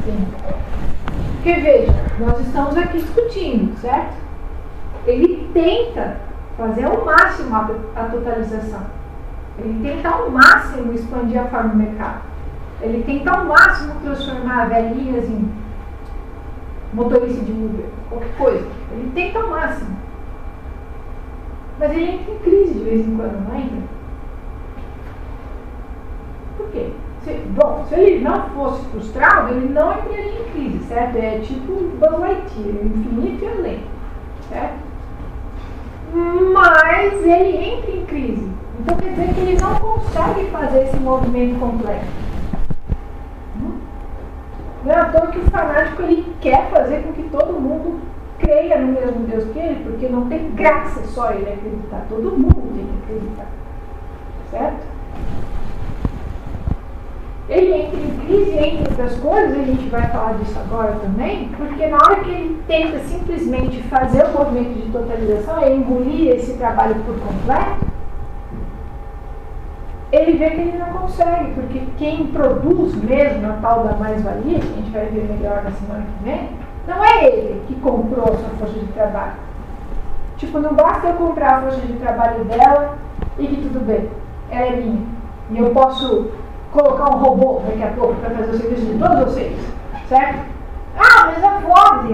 Sim. Porque veja, nós estamos aqui discutindo, certo? Ele tenta fazer ao máximo a totalização. Ele tenta ao máximo expandir a forma do mercado. Ele tenta ao máximo transformar velhinhas em motorista de Uber, qualquer coisa. Ele tenta ao máximo. Mas ele entra em crise de vez em quando, não entra? Por quê? Se ele não fosse frustrado, ele não entraria em crise, certo? É tipo Buzz Lightyear, infinito e além, certo? Mas ele entra em crise. Então quer dizer que ele não consegue fazer esse movimento completo. Não é à toa que o fanático ele quer fazer com que todo mundo creia no mesmo Deus que ele, porque não tem graça só ele acreditar. Todo mundo tem que acreditar. Certo? Ele entra em crise, entre outras coisas, a gente vai falar disso agora também, porque na hora que ele tenta simplesmente fazer o movimento de totalização, ele engolir esse trabalho por completo, ele vê que ele não consegue, porque quem produz mesmo a tal da mais-valia, que a gente vai ver melhor na semana que vem, não é ele que comprou a sua força de trabalho. Tipo, não basta eu comprar a força de trabalho dela e que tudo bem, ela é minha. E eu posso colocar um robô daqui a pouco para fazer o serviço de todos vocês, certo? Ah, mas a Ford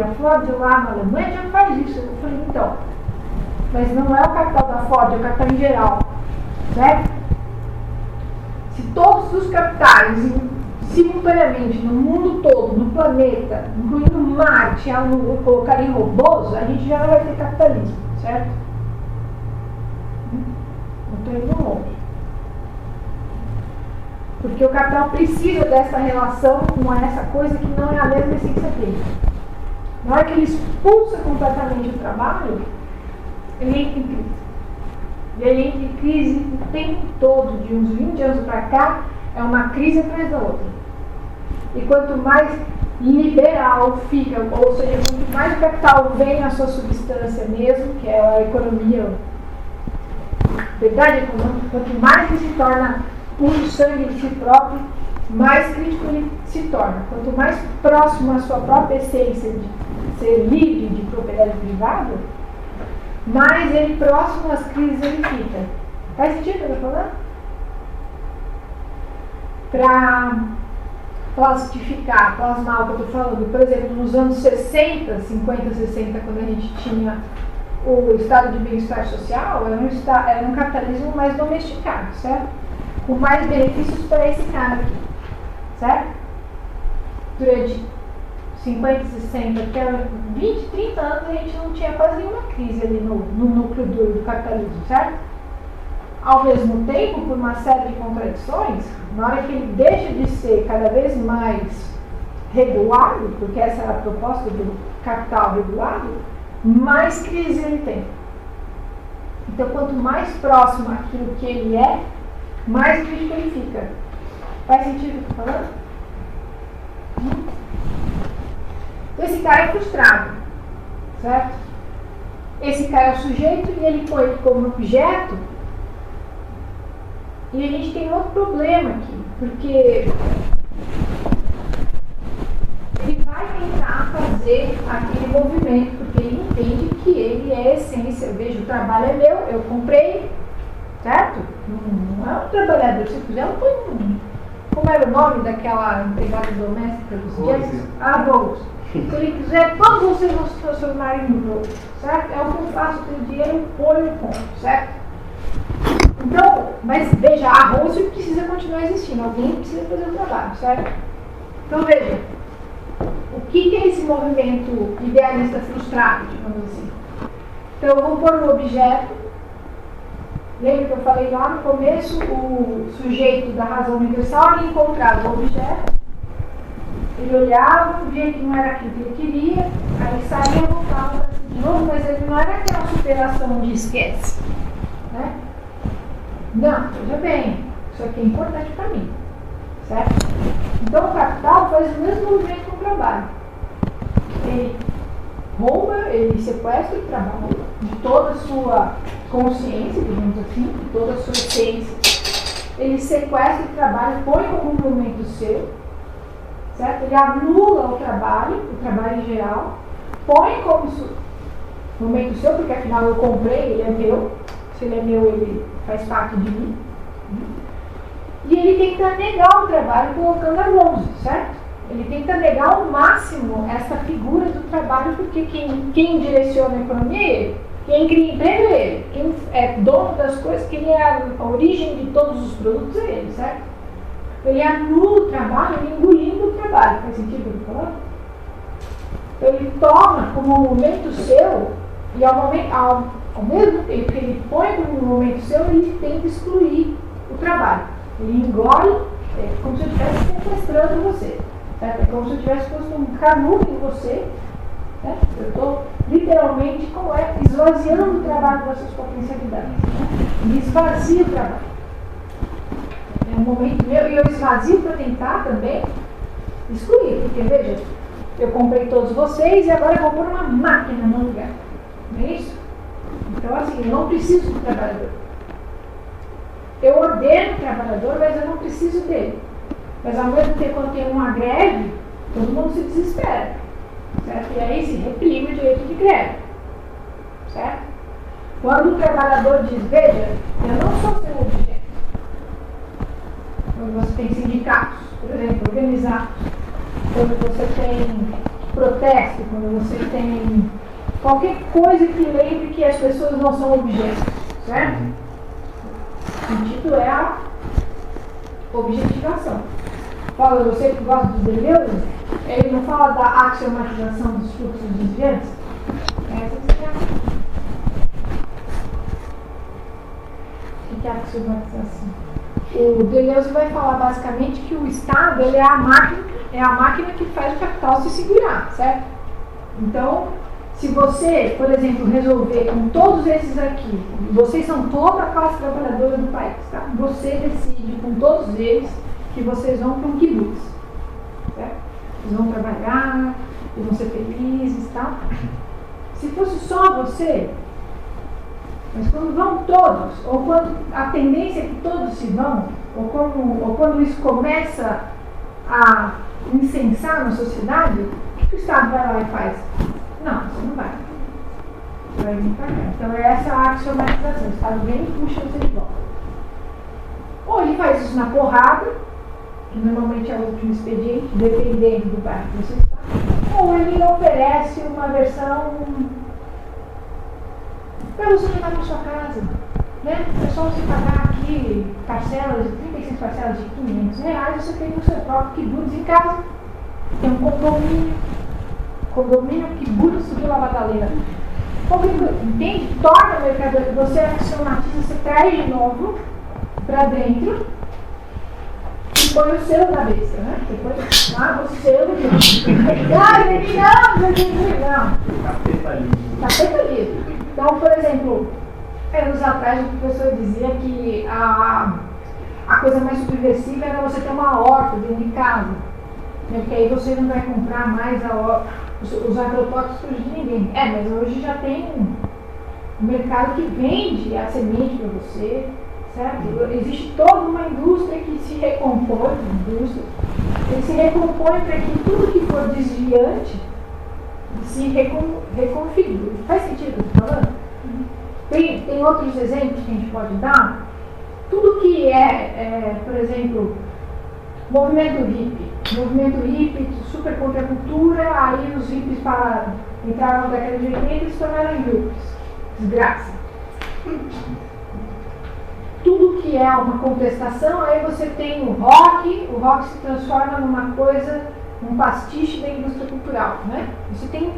lá na Alemanha já faz isso. Eu falei, então, mas não é o capital da Ford, é o capital em geral, certo? Se todos os capitais, simultaneamente, no mundo todo, no planeta, incluindo Marte, colocarem robôs, a gente já não vai ter capitalismo, certo? Não estou indo longe. Porque o capital precisa dessa relação com essa coisa que não é a mesma essência dele. Na hora que ele expulsa completamente o trabalho, ele entra em crise. E ele entra em crise o tempo todo, de uns 20 anos para cá, é uma crise atrás da outra. E quanto mais liberal fica, ou seja, quanto mais o capital vem à sua substância mesmo, que é a economia, a verdade econômica, quanto mais ele se torna puro sangue de si próprio, mais crítico ele se torna. Quanto mais próximo à sua própria essência de ser livre de propriedade privada, mais ele próximo às crises ele fica. Faz sentido o que eu estou falando? Para plasmar o que eu estou falando, por exemplo, nos anos 60, 50, 60, quando a gente tinha o estado de bem-estar social, era um capitalismo mais domesticado, certo? Com mais benefícios para esse cara aqui, certo? Durante 50, 60, até 20, 30 anos a gente não tinha quase nenhuma crise ali no núcleo do capitalismo, certo? Ao mesmo tempo, por uma série de contradições, na hora que ele deixa de ser cada vez mais regulado, porque essa era a proposta do capital regulado, mais crise ele tem. Então, quanto mais próximo àquilo que ele é, mais crítico ele fica. Faz sentido o que eu estou falando? Então, esse cara é frustrado, certo? Esse cara é o sujeito e ele põe como objeto. E a gente tem outro problema aqui, porque ele vai tentar fazer aquele movimento, porque ele entende que ele é a essência. Veja, o trabalho é meu, eu comprei, certo? Não é um trabalhador, se quiser, eu ponho como era o nome daquela empregada doméstica dos dias? Rose. Se ele quiser, todos vocês vão se transformar em Rose, certo? É o que eu faço com o dinheiro, eu ponho e compro, certo? Então, mas veja, a Rose precisa continuar existindo, alguém precisa fazer o trabalho, certo? Então veja, o que é esse movimento idealista frustrado, digamos assim? Então eu vou pôr um objeto, lembra que eu falei lá no começo, o sujeito da razão universal, ele encontrava o objeto, ele olhava, via que não era aquilo que ele queria, aí saía, voltava de novo, mas ele não era aquela superação de esquece, né? Não, veja bem, isso aqui é importante para mim, certo? Então o capital faz o mesmo movimento com o trabalho. Ele rouba, ele sequestra o trabalho de toda a sua consciência, digamos assim, de toda a sua essência. Ele sequestra o trabalho, põe como um momento seu, certo? Ele anula o trabalho em geral, põe como momento seu, porque afinal eu comprei, ele é meu. Se ele é meu, ele faz parte de mim. E ele tenta negar o trabalho colocando a Rose, certo? Ele tenta negar ao máximo essa figura do trabalho, porque quem direciona a economia é ele. Quem cria emprego é ele. Quem é dono das coisas, quem é a origem de todos os produtos é ele, certo? Ele anula o trabalho, ele engolindo o trabalho. Faz sentido o que eu tô falando? Ele toma como um momento seu e ao mesmo tempo que ele põe como um momento seu, ele tenta excluir o trabalho. Ele engole, como se eu estivesse sequestrando você. Certo? É como se eu tivesse posto um canudo em você. Né? Eu estou literalmente esvaziando o trabalho das suas potencialidades. Né? E esvazio o trabalho. É um momento meu e eu esvazio para tentar também excluir. Porque veja, eu comprei todos vocês e agora eu vou pôr uma máquina no lugar. Não é isso? Então, assim, eu não preciso do trabalhador. Eu ordeno o trabalhador, mas eu não preciso dele. Mas ao mesmo tempo, quando tem uma greve, todo mundo se desespera. Certo? E aí se reprime o direito de greve. Certo? Quando o trabalhador diz, veja, eu não sou seu objeto. Quando você tem sindicatos, por exemplo, organizados. Quando você tem protesto, quando você tem qualquer coisa que lembre que as pessoas não são objetos, certo? O sentido é a objetivação. Fala, você que gosta dos Deleuze, ele não fala da axiomatização dos fluxos desviantes? Essa é a... O que é a axiomatização? O Deleuze vai falar basicamente que o Estado ele é a máquina que faz o capital se segurar, certo? Então, se você, por exemplo, resolver com todos esses aqui, vocês são toda a classe trabalhadora do país, tá? Você decide com todos eles que vocês vão para um kibbutz, certo? Vocês vão trabalhar, e vão ser felizes, tá? Se fosse só você, mas quando vão todos, ou quando a tendência é que todos se vão, ou quando isso começa a incensar na sociedade, o que o Estado vai lá e faz? Não, você não vai. Você vai vir pra cá. Então essa é a axiomatização. O Estado vem e puxa você de volta. Ou ele faz isso na porrada, que normalmente é o último expediente, dependendo do bairro que você está, ou ele oferece uma versão para você levar para sua casa. Né? É só você pagar aqui parcelas, 36 parcelas de R$500, você tem o seu próprio kibbutz em casa. Tem um condomínio kibbutz de Vila Madalena. Entende? Torna o mercado, você axiomatiza, você traz de novo para dentro e põe o selo na besta, né? Você põe o selo de capitalismo. Então, por exemplo, anos atrás o professor dizia que a coisa mais subversiva era você ter uma horta dentro de casa, né? Porque aí você não vai comprar mais os agrotóxicos de ninguém. Mas hoje já tem um mercado que vende a semente para você, certo? Existe toda uma indústria que se recompõe, ele se recompõe para que tudo que for desviante se reconfigure. Faz sentido o que eu estou falando? Tem outros exemplos que a gente pode dar. Tudo que por exemplo, movimento hippie, super contra a cultura, aí os hippies entraram na década de 80 e se tornaram hippies. Desgraça. Tudo que é uma contestação, aí você tem o rock se transforma numa coisa, um pastiche da indústria cultural, né? Você tem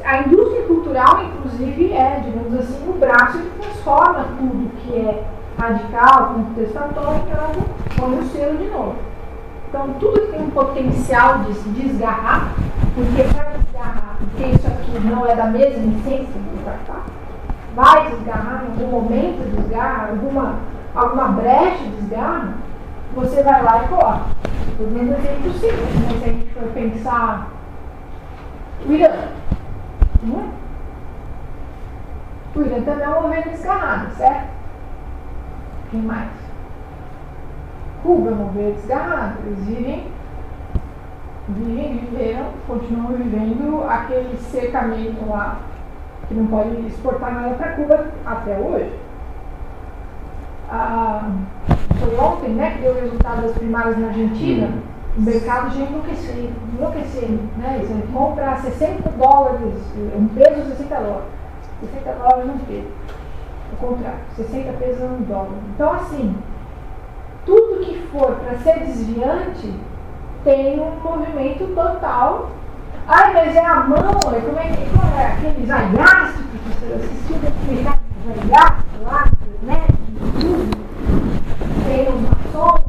a indústria cultural, inclusive, digamos assim, o braço que transforma tudo que é radical, contestatório, ela põe o selo de novo. Então, tudo que tem um potencial de se desgarrar, porque vai desgarrar, porque isso aqui não é da mesma essência do tratar, vai desgarrar, em algum momento desgarra, alguma brecha desgarra, você vai lá e coloca. Estou dando exemplo simples, mas se a gente for pensar o Irã. O Irã também é um movimento desgarrado, certo? Quem mais? Cuba é um movimento desgarrado. Eles viveram, continuam vivendo aquele cercamento lá, que não pode exportar nada para Cuba até hoje. Foi ontem, né, que deu o resultado das primárias na Argentina. O mercado já enlouqueceu, né? Você compra $60, um peso $60. $60 não peso. Ao contrário, 60 pesos é $1. Então, assim, tudo que for para ser desviante tem um movimento total. Mas é a mão, como é aqueles aiásticos que você assistiu no mercado dos aiásticos lá, né? Tem os maçons.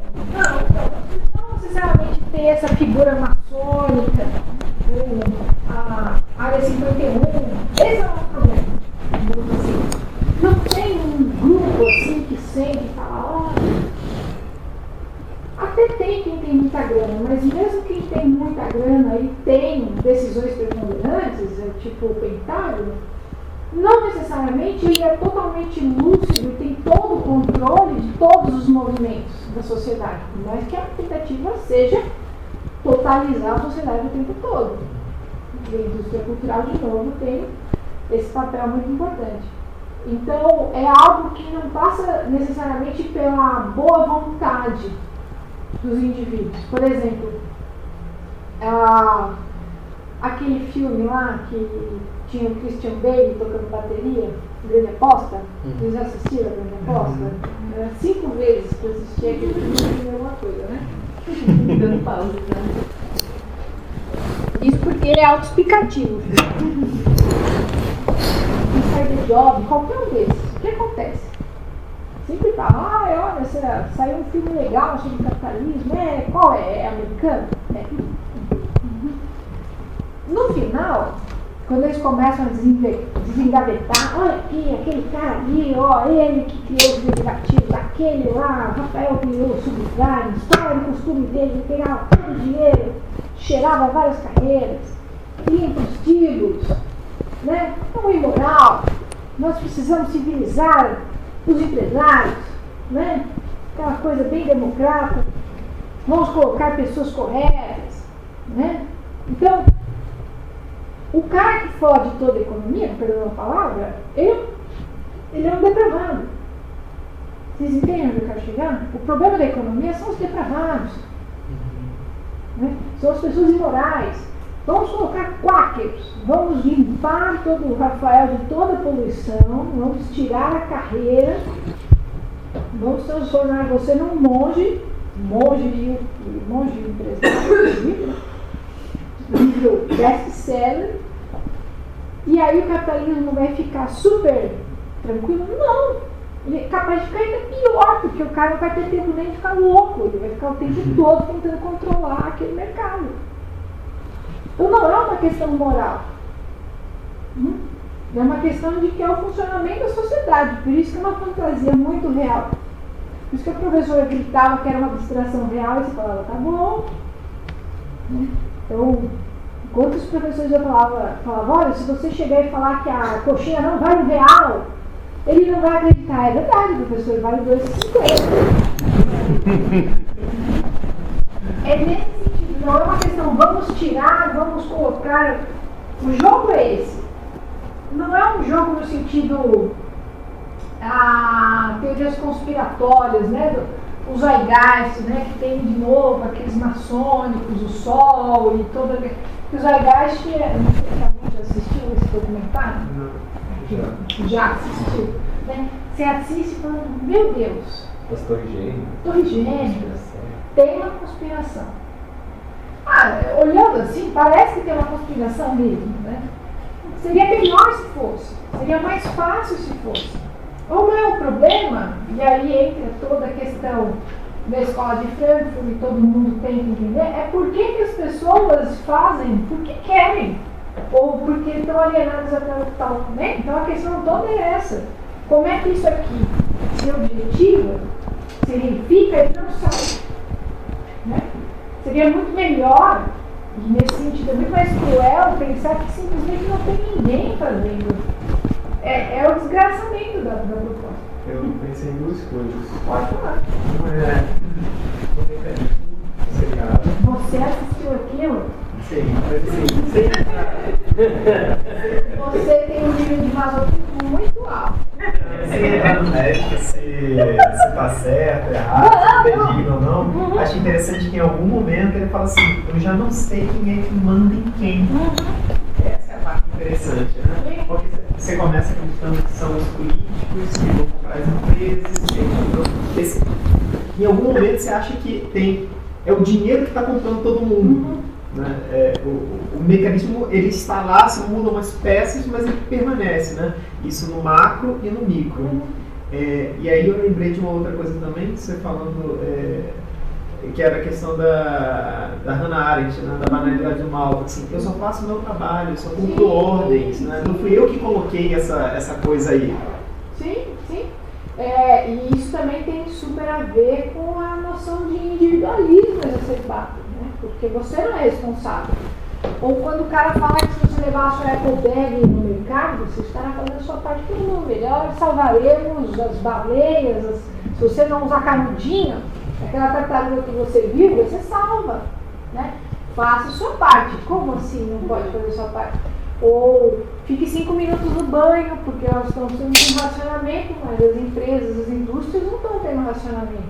Não necessariamente ter essa figura maçônica, a área 51. Esse é o nosso problema. Assim, não tem um grupo assim que sente e fala, até tem quem tem muita grana, mas mesmo quem tem muita grana e tem decisões preponderantes, tipo o Pentágono, não necessariamente ele é totalmente lúcido e tem todo o controle de todos os movimentos da sociedade, mas que a tentativa seja totalizar a sociedade o tempo todo. E a indústria cultural, de novo, tem esse papel muito importante. Então, é algo que não passa necessariamente pela boa vontade dos indivíduos. Por exemplo, aquele filme lá que tinha o Christian Bale tocando bateria, Grande Aposta. Vocês assistiram a Grande Aposta? 5 vezes que eu assisti aquele filme, é uma coisa, né? Dando pausa, né? Isso porque ele é autoexplicativo. Inside Job, qualquer um desses. O que acontece? Sempre fala, olha, saiu um filme legal sobre capitalismo. Qual é? É americano? No final, quando eles começam a desengavetar, olha aqui, aquele cara ali, ele que criou os derivativos, aquele lá, Rafael criou o subprime, só era o costume dele, ele pegava todo o dinheiro, cheirava várias carreiras, ia para os títulos, né? Então, imoral, nós precisamos civilizar os empresários, né? Aquela coisa bem democrática, vamos colocar pessoas corretas, né? Então, O cara que fode toda a economia, perdão a palavra, ele é um depravado. Vocês entendem onde eu quero chegar? O problema da economia são os depravados. Né? São as pessoas imorais. Vamos colocar quáqueros. Vamos limpar todo o Rafael de toda a poluição. Vamos tirar a carreira. Vamos transformar você num monge empresário, nível best-seller. E aí o capitalismo vai ficar super tranquilo? Não! Ele é capaz de ficar ainda pior, porque o cara não vai ter tempo nem de ficar louco, ele vai ficar o tempo todo tentando controlar aquele mercado. Então não é uma questão moral. É uma questão de que é o funcionamento da sociedade, por isso que é uma fantasia muito real. Por isso que a professora gritava que era uma abstração real e você falava, tá bom. Então, enquanto os professores já falavam, olha, se você chegar e falar que a coxinha não vale um real, ele não vai acreditar. É verdade, professor, vale 2,50. É nesse sentido, não é uma questão, vamos tirar, vamos colocar. O jogo é esse. Não é um jogo no sentido teorias conspiratórias, né? Os Zeitgeist, né? Que tem de novo aqueles maçônicos, o Sol e toda. O Zeitgeist, não sei se alguém já assistiu esse documentário? Não. Já assistiu. Né? Você assiste falando, meu Deus.
As Torres Gêmeas.
Torres Gêmeas. Tem uma conspiração. Olhando assim, parece que tem uma conspiração mesmo, né? Seria melhor se fosse. Seria mais fácil se fosse. Ou não é o problema, e aí entra toda a questão da escola de Frankfurt e todo mundo tem que entender, é por que as pessoas fazem porque querem, ou porque estão alienadas até o tal momento. Então a questão toda é essa. Como é que isso aqui se objetiva, se verifica e não sai? Né? Seria muito melhor, e nesse sentido é muito mais cruel, pensar que simplesmente não tem ninguém fazendo. É o desgraçamento da proposta.
Eu pensei em duas coisas.
Pode falar.
Uma é o mecanismo seriado.
Você assistiu aquilo?
Sim, mas
Você tem um nível de masoquismo muito alto.
sem entrar no mérito se tá certo, errado, se é digno ou não. Acho interessante que em algum momento ele fala assim, eu já não sei quem é que manda em quem. Essa é a parte interessante, né? Porque você começa acreditando que são os políticos que vão comprar as empresas, em algum momento você acha que é o dinheiro que está comprando todo mundo. Né? O mecanismo ele está lá, se mudam umas peças, mas ele permanece, né? Isso no macro e no micro. E aí eu lembrei de uma outra coisa também, você falando, que era a questão da Hannah Arendt, né? Da banalidade do mal. Assim, eu só faço o meu trabalho, eu só cumpro ordens, né? Não fui eu que coloquei essa coisa aí.
Sim, sim. E isso também tem super a ver com a noção de individualismo exacerbado, né? Porque você não é responsável. Ou quando o cara fala que se você levar a sua Apple Bag no mercado, você estará fazendo a sua parte pelo mundo. Melhor salvaremos as baleias, se você não usar canudinho, aquela tartaruga que você viu, você salva, né? Faça a sua parte. Como assim não pode fazer a sua parte? Ou fique 5 minutos no banho, porque elas estão tendo um racionamento, mas as empresas, as indústrias não estão tendo racionamento,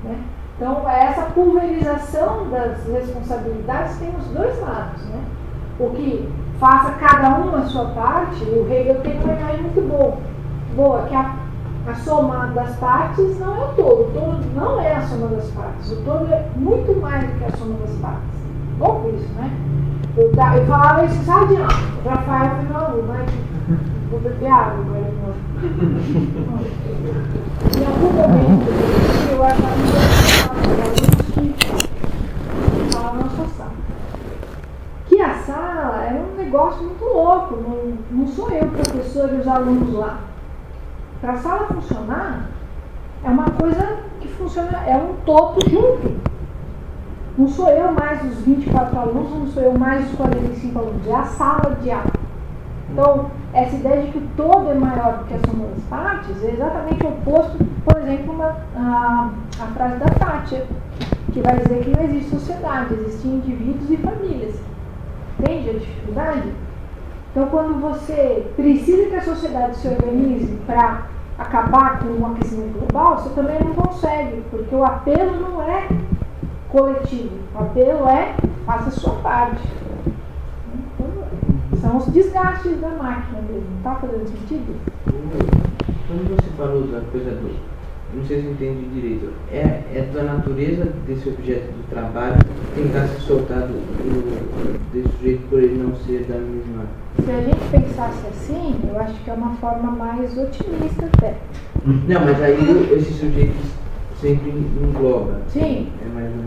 né? Então, essa pulverização das responsabilidades tem os dois lados, né? O que faça cada um a sua parte, o Hegel tem uma imagem muito boa, que a soma das partes não é o todo não é a soma das partes, o todo é muito mais do que a soma das partes. Bom isso, né? Eu falava isso, sabe, o Rafael foi meu aluno, né? Vou beber água agora de novo. Em algum momento, eu falava na sua sala. Que a sala é um negócio muito louco, não sou eu, professor, e os alunos lá. Para a sala funcionar, é uma coisa que funciona, é um todo junto. Não sou eu mais os 24 alunos, não sou eu mais os 45 alunos, é a sala de aula. Então, essa ideia de que o todo é maior do que a soma das partes é exatamente o oposto, por exemplo, a frase da Thatcher, que vai dizer que não existe sociedade, existem indivíduos e famílias. Entende a dificuldade? Então, quando você precisa que a sociedade se organize para acabar com o aquecimento global, você também não consegue, porque o apelo não é coletivo, o apelo é faça a sua parte. Então, são os desgastes da máquina mesmo, não está fazendo sentido?
Quando você falou da coisa do, não sei se eu entendi direito, é da natureza desse objeto do trabalho tentar se soltar desse jeito por ele não ser da mesma.
Se a gente pensasse assim, eu acho que é uma forma mais otimista até.
Não, mas aí esse sujeito sempre engloba.
Sim.
É mais um.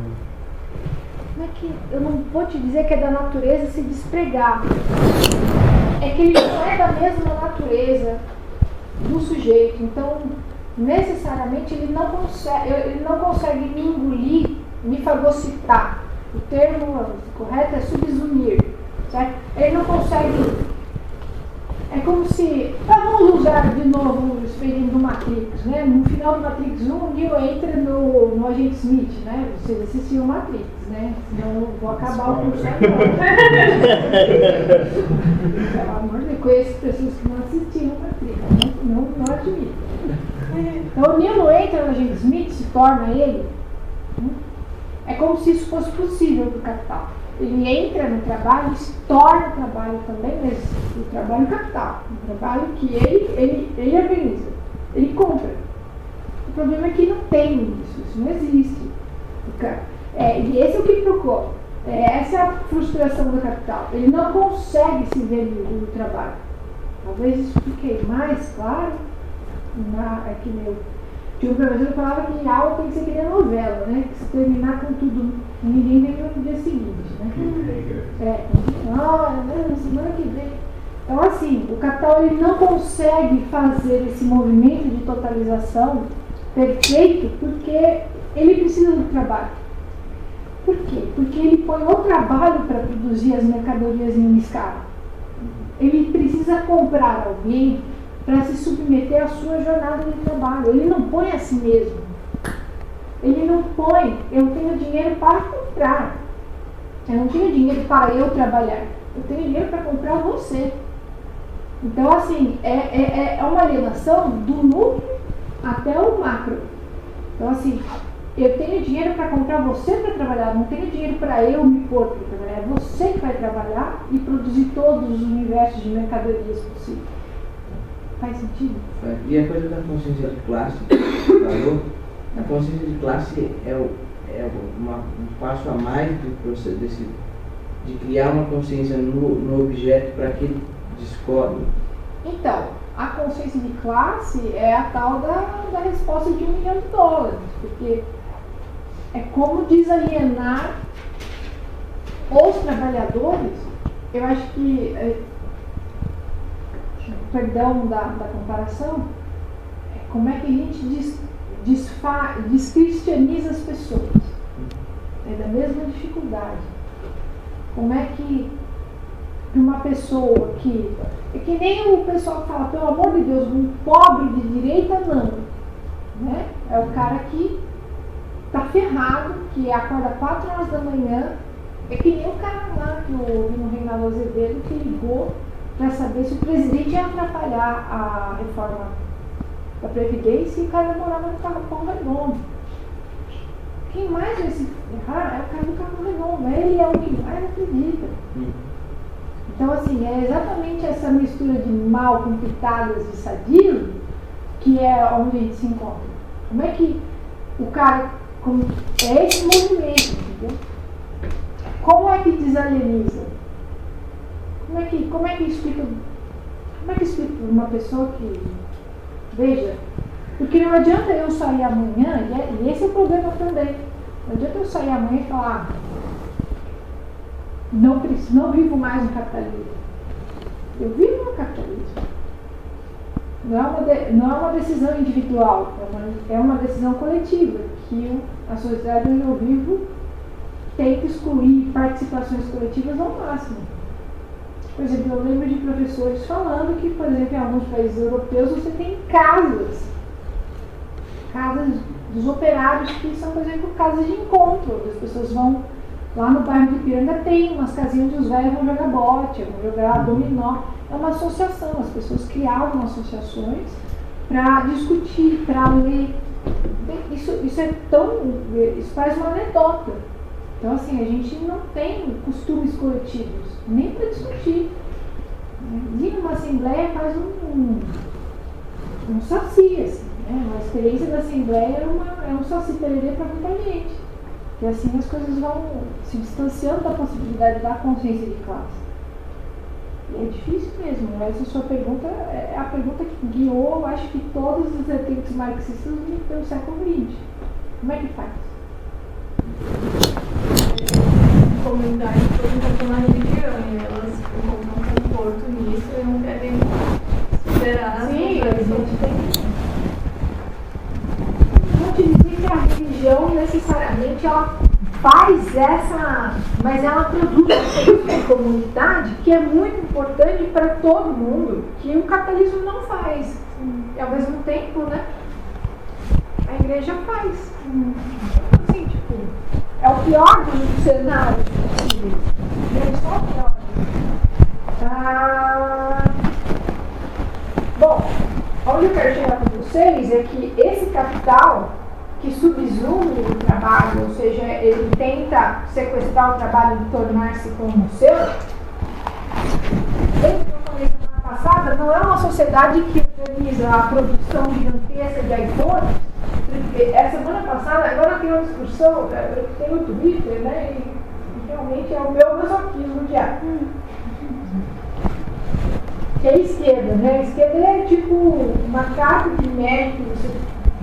Não é que eu não vou te dizer que é da natureza se despregar. É que ele não é da mesma natureza do sujeito. Então, necessariamente, ele não consegue me engolir, me fagocitar. O termo correto é subsumir. Certo? Ele não consegue. É como se. Vamos usar de novo o experimento do Matrix, né? No final do Matrix 1, o Neo entra no agente Smith, né? Vocês assistiam o Matrix, né? Senão eu vou acabar o curso agora. Pelo amor de Deus, conheço pessoas que não assistiram o Matrix, não admito. Então o Neo entra no agente Smith, se torna ele. É como se isso fosse possível para o capital. Ele entra no trabalho, se torna o trabalho também, mas o trabalho capital, o trabalho que ele organiza, ele compra. O problema é que não tem isso não existe. E esse é o que procura. Essa é a frustração do capital. Ele não consegue se ver no trabalho. Talvez isso fique mais claro aqui meu. Tinha um professor que falava que aula tem que ser que nem novela, né? Que se terminar com tudo, ninguém vem no dia seguinte, né? Semana que vem. Então, assim, o capital ele não consegue fazer esse movimento de totalização perfeito porque ele precisa do trabalho. Por quê? Porque ele põe o trabalho para produzir as mercadorias em uma escala. Ele precisa comprar alguém para se submeter à sua jornada de trabalho. Ele não põe a si mesmo. Ele não põe, eu tenho dinheiro para comprar. Eu não tenho dinheiro para eu trabalhar. Eu tenho dinheiro para comprar você. Então, assim, é uma alienação do núcleo até o macro. Então, assim, eu tenho dinheiro para comprar você para trabalhar, não tenho dinheiro para eu me pôr para trabalhar. É você que vai trabalhar e produzir todos os universos de mercadorias possíveis. Faz sentido?
E a coisa da consciência de classe, falou? A consciência de classe um passo a mais do processo de criar uma consciência no objeto para que ele descobre.
Então, a consciência de classe é a tal da resposta de $1 milhão, porque é como desalienar os trabalhadores. Eu acho que, perdão da comparação, como é que a gente descristianiza as pessoas? É da mesma dificuldade. Como é que uma pessoa que... É que nem o pessoal que fala, pelo amor de Deus, um pobre de direita não. Né? É o cara que tá ferrado, que acorda 4 horas da manhã. É que nem o cara lá que eu ouvi no Reinaldo Azevedo que ligou para saber se o presidente ia atrapalhar a reforma da Previdência e o cara morava no Capão Redondo. Quem mais vai se ferrar é o cara do Capão Redondo. Ele é o que mais acredita. Então, assim, é exatamente essa mistura de mal com pitadas de sadismo que é onde a gente se encontra. Como é que o cara... É esse movimento, entendeu? Como é que desalieniza? Como é que explica para uma pessoa que... Veja, porque não adianta eu sair amanhã, e esse é o problema também. Não adianta eu sair amanhã e falar... Não vivo mais no capitalismo. Eu vivo no capitalismo. Não é uma decisão individual, é uma decisão coletiva, que a sociedade onde eu vivo tem que excluir participações coletivas ao máximo. Por exemplo, eu lembro de professores falando que, por exemplo, em alguns países europeus você tem casas dos operários que são, por exemplo, casas de encontro, onde as pessoas vão. Lá no bairro de Ipiranga tem umas casinhas onde os velhos vão jogar bote, vão jogar dominó. é uma associação. As pessoas criavam associações para discutir, para ler. Isso faz uma anedota. Então, assim, a gente não tem costumes coletivos, nem para discutir. Ir numa assembleia faz um saci, assim, né? A experiência da assembleia é um saci pererê para muita gente. E assim as coisas vão se distanciando da possibilidade da consciência de classe. E é difícil mesmo. Essa sua pergunta é a pergunta que guiou, eu acho que todas as vertentes marxistas pelo século XX. Como é que faz?
Comunidades todas estão na religião e elas encontram conforto nisso e não querem superar.
Sim, a gente tem. Não te dizer que a religião necessariamente ela faz essa, mas ela produz uma comunidade que é muito importante para todo mundo, que o capitalismo não faz. E ao mesmo tempo, né? A igreja faz. Assim, tipo, é o pior dos cenários possíveis. É só o pior. Bom, onde eu quero chegar com vocês é que esse capital que subsume o trabalho, ou seja, ele tenta sequestrar o trabalho e tornar-se como o seu, desde que eu falei semana passada, não é uma sociedade que organiza a produção gigantesca de iPhones. Essa semana passada, agora tem uma discussão, eu tenho o Twitter, né, e realmente é o meu masoquismo diário. Que é a esquerda, né? A esquerda é tipo um macaco de médico, você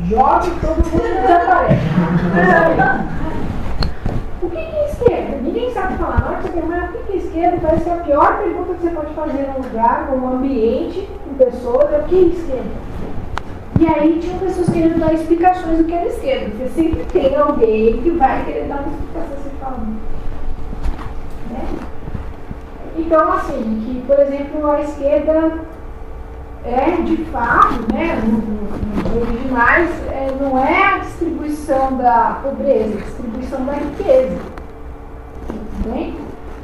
joga e todo mundo desaparece. O que é esquerda? Ninguém sabe falar. Na hora que você pergunta o que é esquerda, parece que a pior pergunta que você pode fazer num lugar, num ambiente, com pessoas, é o que é esquerda? E aí tinham pessoas querendo dar explicações do que era esquerda, porque sempre tem alguém que vai querer dar uma explicação você falando. Né? Então, assim, que, por exemplo, a esquerda é, de fato, né, nos originais, não é a distribuição da pobreza, a distribuição da riqueza. Bem?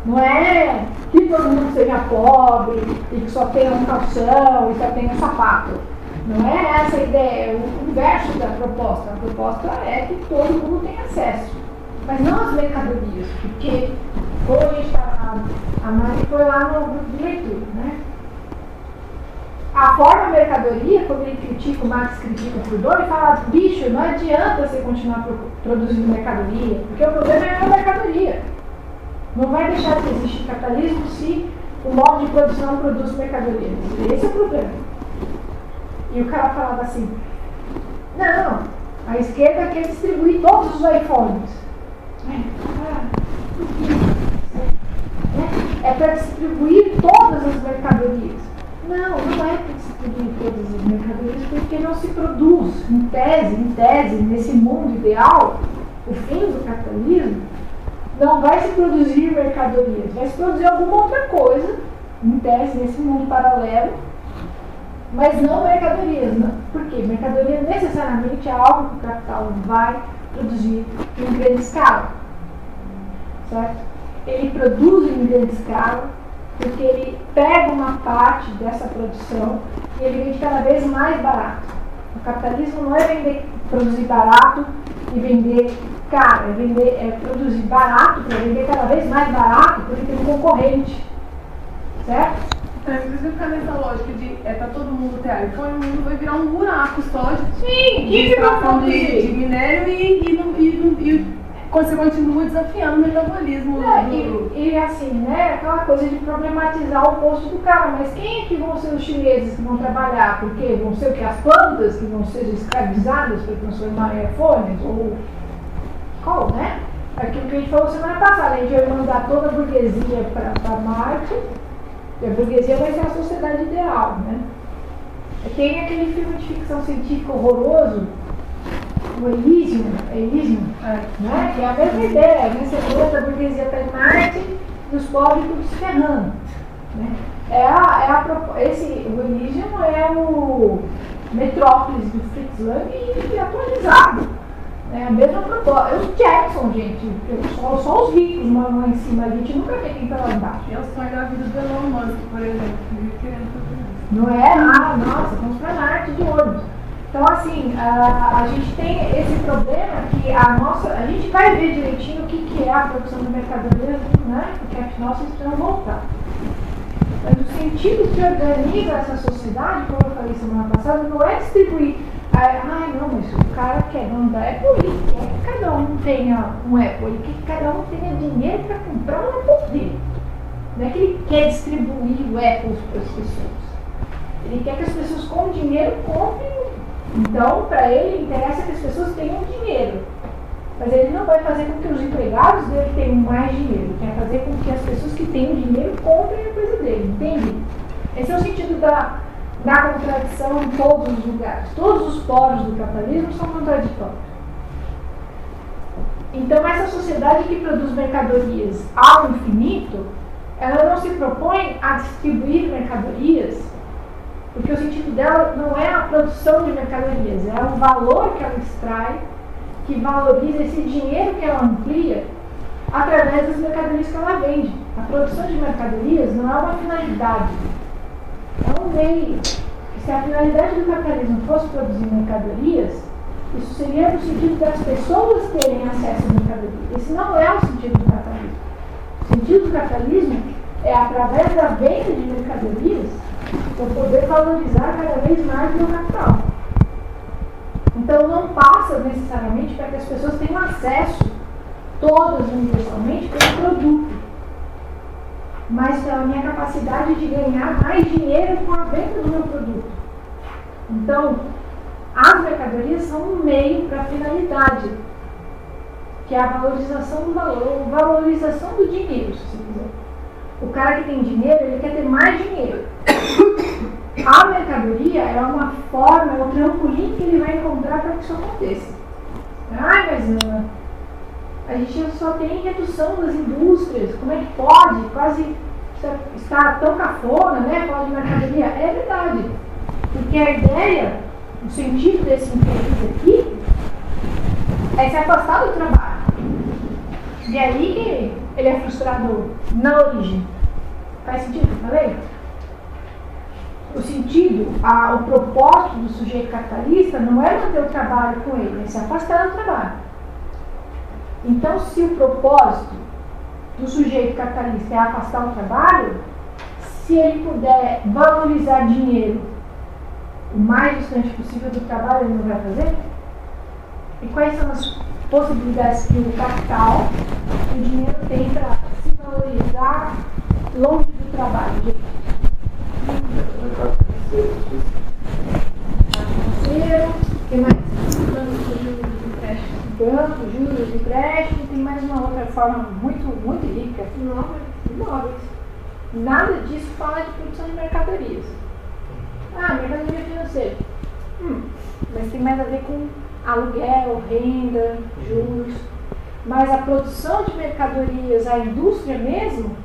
Não é que todo mundo seja pobre e que só tenha um calção e só tenha um sapato. Não é essa a ideia, é o inverso da proposta. A proposta é que todo mundo tenha acesso, mas não às mercadorias, porque hoje a Mari foi lá no grupo de leitura, né? A forma mercadoria, quando ele critica, o Marx critica o Proudhon, ele fala, bicho, não adianta você continuar produzindo mercadoria, porque o problema é a mercadoria. Não vai deixar de existir capitalismo se o modo de produção produz mercadoria. Esse é o problema. E o cara falava assim, não, a esquerda quer distribuir todos os iPhones. É para distribuir todas as mercadorias. Não é para distribuir todas as mercadorias, porque não se produz, em tese, nesse mundo ideal, o fim do capitalismo, não vai se produzir mercadorias, vai se produzir alguma outra coisa, em tese, nesse mundo paralelo, mas não mercadorias. Não. Por quê? Mercadoria necessariamente é algo que o capital vai produzir em grande escala. Certo? Ele produz em grande escala porque ele pega uma parte dessa produção e ele vende cada vez mais barato. O capitalismo não é produzir barato e vender caro, é produzir barato para vender cada vez mais barato porque tem um concorrente. Certo?
Então, inclusive ficar nessa lógica de para todo mundo ter iPhone, o mundo vai virar um buraco só de extração de minério e você continua desafiando o metabolismo.
E assim, né, aquela coisa de problematizar o posto do cara, mas quem é que vão ser os chineses que vão trabalhar? Porque vão ser o que? As plantas que vão ser escravizadas para transformar em iPhones? Ou qual, né? Aquilo que a gente falou semana passada, a gente vai mandar toda a burguesia para Marte. E a burguesia vai ser a sociedade ideal, né? Tem aquele filme de ficção científica horroroso, o Elysium, né? Que é a mesma ideia, né? Você manda a burguesia para Marte e os pobres tudo se ferrando. Né? O Elysium é o Metrópolis do Fritz Lang e atualizado. É a mesma proposta. Os Jackson, gente, só os ricos moram lá em cima, a gente nunca vê quem tá lá embaixo.
É o sonho da vida do Elon Musk, por exemplo, que querendo fazer isso.
Não é? Ah, nossa, vamos para Marte de ônibus. Então, assim, a gente tem esse problema que a gente vai ver direitinho o que é a produção de mercadorias, né? Porque afinal vocês precisam voltar. Mas o sentido que organiza essa sociedade, como eu falei semana passada, não é distribuir. Não, mas o cara que é dono da Apple, ele quer que cada um tenha um Apple, ele quer que cada um tenha dinheiro para comprar um Apple dele. Não é que ele quer distribuir o Apple para as pessoas. Ele quer que as pessoas com dinheiro comprem. Então, para ele, interessa que as pessoas tenham dinheiro. Mas ele não vai fazer com que os empregados dele tenham mais dinheiro. Ele quer fazer com que as pessoas que tenham dinheiro comprem a coisa dele, entende? Esse é o sentido da contradição em todos os lugares. Todos os polos do capitalismo são contraditórios. Então, essa sociedade que produz mercadorias ao infinito, ela não se propõe a distribuir mercadorias, porque o sentido dela não é a produção de mercadorias, é o valor que ela extrai, que valoriza esse dinheiro que ela amplia através das mercadorias que ela vende. A produção de mercadorias não é uma finalidade, é um meio. Se a finalidade do capitalismo fosse produzir mercadorias, isso seria no sentido das pessoas terem acesso a mercadorias. Esse não é o sentido do capitalismo. O sentido do capitalismo é, através da venda de mercadorias, eu poder valorizar cada vez mais o meu capital. Então não passa necessariamente para que as pessoas tenham acesso, todas universalmente, pelo produto, mas pela minha capacidade de ganhar mais dinheiro com a venda do meu produto. Então, as mercadorias são um meio para a finalidade, que é a valorização do valor, a valorização do dinheiro, se você quiser. O cara que tem dinheiro, ele quer ter mais dinheiro. A mercadoria é uma forma, é o trampolim que ele vai encontrar para que isso aconteça. Mas a gente só tem redução das indústrias, como é que pode? Quase está tão cafona, né? Falar de mercadoria. É verdade. Porque a ideia, o sentido desse infeliz aqui, é se afastar do trabalho. E aí que ele é frustrado na origem. Faz sentido o que eu falei? O sentido, o propósito do sujeito capitalista não é manter o trabalho com ele, é se afastar do trabalho. Então, se o propósito do sujeito capitalista é afastar o trabalho, se ele puder valorizar dinheiro o mais distante possível do trabalho, ele não vai fazer? E quais são as possibilidades que o capital, o dinheiro tem para se valorizar longe do trabalho, gente? Financeiro, tem mais banco, juros de empréstimo, tem mais uma outra forma muito rica, imóveis. Nada disso fala de produção de mercadorias. Mercadoria financeira. Mas tem mais a ver com aluguel, renda, juros. Mas a produção de mercadorias, a indústria mesmo,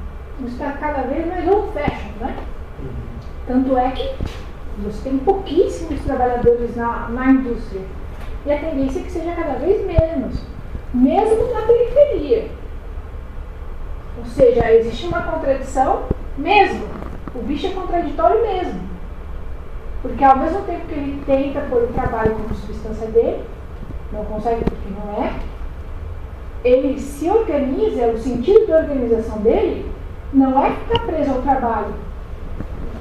está cada vez mais old fashion, né? Tanto é que você tem pouquíssimos trabalhadores na indústria. E a tendência é que seja cada vez menos, mesmo na periferia. Ou seja, existe uma contradição mesmo. O bicho é contraditório mesmo. Porque ao mesmo tempo que ele tenta pôr o trabalho como substância dele, não consegue porque não é, ele se organiza, o sentido da organização dele não é ficar preso ao trabalho.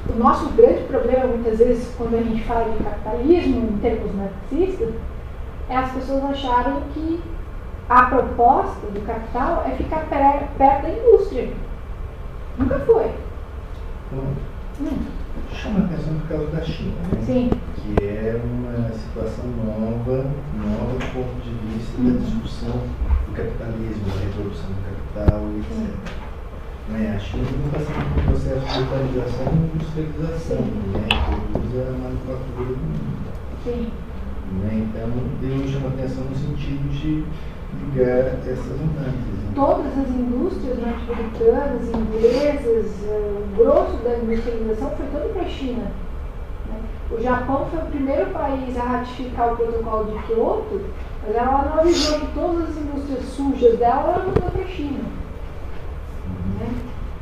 O nosso grande problema, muitas vezes, quando a gente fala de capitalismo, em termos marxistas, é as pessoas acharem que a proposta do capital é ficar perto da indústria. Nunca foi.
Chama a atenção por causa da China, né?
Sim.
Que é uma situação nova do ponto de vista da discussão do capitalismo, da reprodução do capital, etc. A China não está passando por um processo de globalização e industrialização, né? Produz a manufatura do mundo.
Sim.
Então, Deus chama atenção no sentido de ligar essas análises.
Todas as indústrias norte-americanas, inglesas, o grosso da industrialização foi todo para a China. Né? O Japão foi o primeiro país a ratificar o protocolo de Kyoto, mas ela não avisou que todas as indústrias sujas dela ela mandou para a China. Né?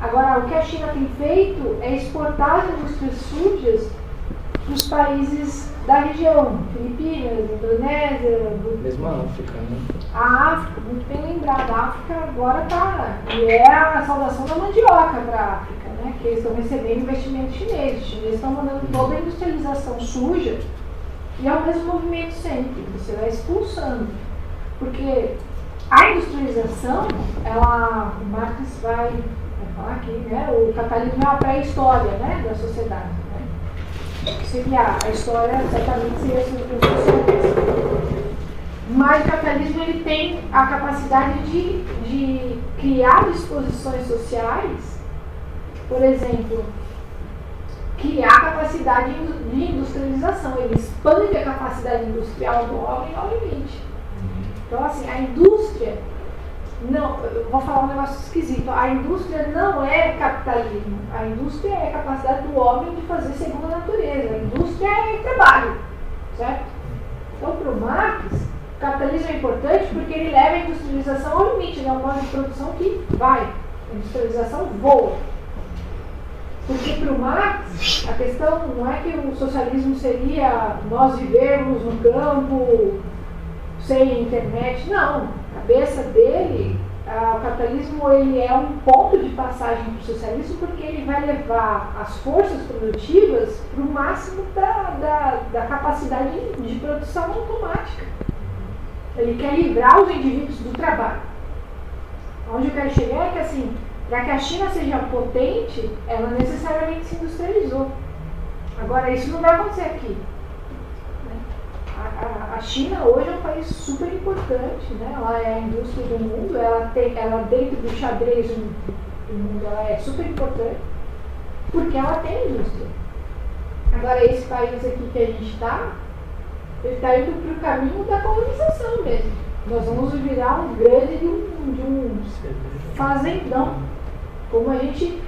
Agora, o que a China tem feito é exportar as indústrias sujas para os países da região, Filipinas, Indonésia,
Mesmo a África, né?
a África, muito bem lembrado, a África agora está, e é a saudação da mandioca para a África, né? Que eles estão recebendo investimento chinês, os chineses estão mandando toda a industrialização suja, e é o mesmo movimento sempre, você vai expulsando, porque a industrialização, o Marx vai falar aqui, né? O capitalismo é uma pré-história, né? Da sociedade. Seria a história certamente seria sobre o socialismo. Mas o capitalismo ele tem a capacidade de criar disposições sociais, por exemplo, criar capacidade de industrialização. Ele expande a capacidade industrial do homem ao limite. Então, assim, a indústria, não, eu vou falar um negócio esquisito, a indústria não é capitalismo, a indústria é a capacidade do homem de fazer segundo a natureza, a indústria é trabalho, certo? Então, para o Marx, o capitalismo é importante porque ele leva a industrialização ao limite, ele é um modo de produção que vai, a industrialização voa. Porque para o Marx, a questão não é que o socialismo seria nós vivermos no campo sem internet, não. A cabeça dele, o capitalismo ele é um ponto de passagem para o socialismo porque ele vai levar as forças produtivas para o máximo da capacidade de produção automática. Ele quer livrar os indivíduos do trabalho. Onde eu quero chegar é que, assim, para que a China seja potente, ela necessariamente se industrializou. Agora, isso não vai acontecer aqui. A China hoje é um país super importante, né? Ela é a indústria do mundo, ela dentro do xadrez do mundo, ela é super importante, porque ela tem indústria. Agora, esse país aqui que a gente está, ele está indo para o caminho da colonização mesmo. Nós vamos virar um grande de um fazendão, como a gente,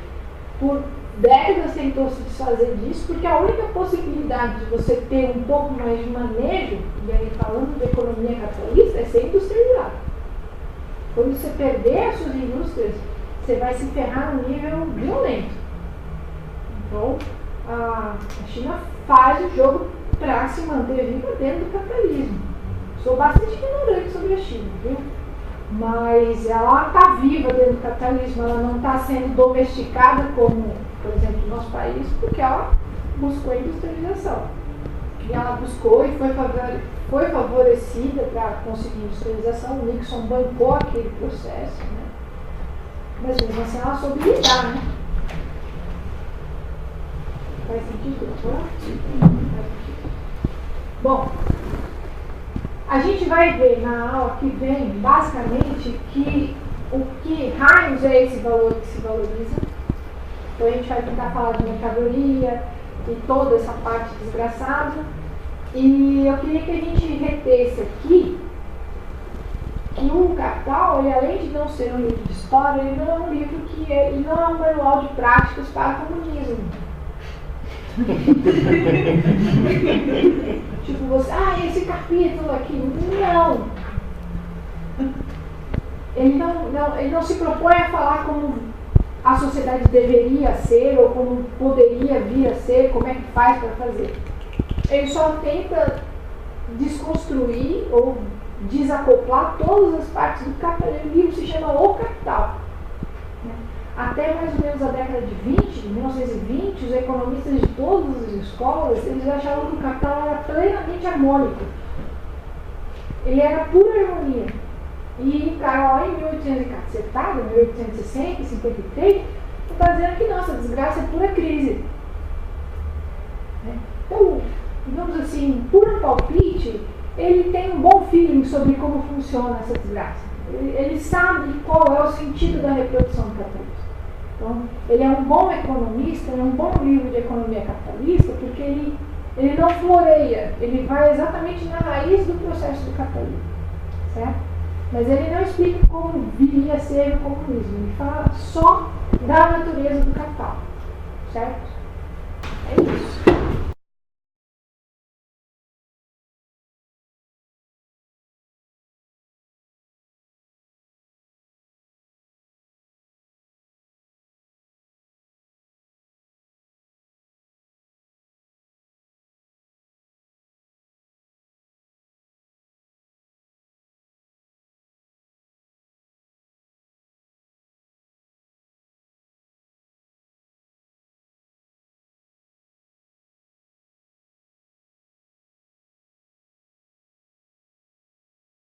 por décadas tentou se desfazer disso, porque a única possibilidade de você ter um pouco mais de manejo, e aí falando de economia capitalista, é ser industrializado. Quando você perder as suas indústrias, você vai se ferrar num nível violento. Então, a China faz o jogo para se manter viva dentro do capitalismo. Sou bastante ignorante sobre a China, viu? Mas ela está viva dentro do capitalismo, ela não está sendo domesticada como, por exemplo, no nosso país, porque ela buscou a industrialização. E ela buscou e foi favorecida para conseguir industrialização. O Nixon bancou aquele processo, né? Mas mesmo assim ela soube lidar, né? Faz sentido? Faz sentido. Bom, a gente vai ver na aula que vem, basicamente, que o que raios é esse valor que se valoriza. Então a gente vai tentar falar de mercadoria e toda essa parte desgraçada. E eu queria que a gente retesse aqui que o Capital, ele, além de não ser um livro de história, ele não é um livro ele não é um manual de práticas para o comunismo. Tipo, você, esse capítulo aqui, não. Ele não se propõe a falar como a sociedade deveria ser ou como poderia vir a ser, como é que faz para fazer. Ele só tenta desconstruir ou desacoplar todas as partes do capital. O livro se chama O Capital. Até mais ou menos a década de 1920, os economistas de todas as escolas, eles achavam que o capital era plenamente harmônico. Ele era pura harmonia. E o cara lá em 1860, 53, está dizendo que nossa, desgraça é pura crise. Então, digamos assim, por um palpite, ele tem um bom feeling sobre como funciona essa desgraça. Ele sabe qual é o sentido da reprodução do capitalismo. Então, ele é um bom economista, é um bom livro de economia capitalista, porque ele não floreia, ele vai exatamente na raiz do processo do capitalismo, certo? Mas ele não explica como viria a ser o comunismo, ele fala só da natureza do capital, certo? É isso.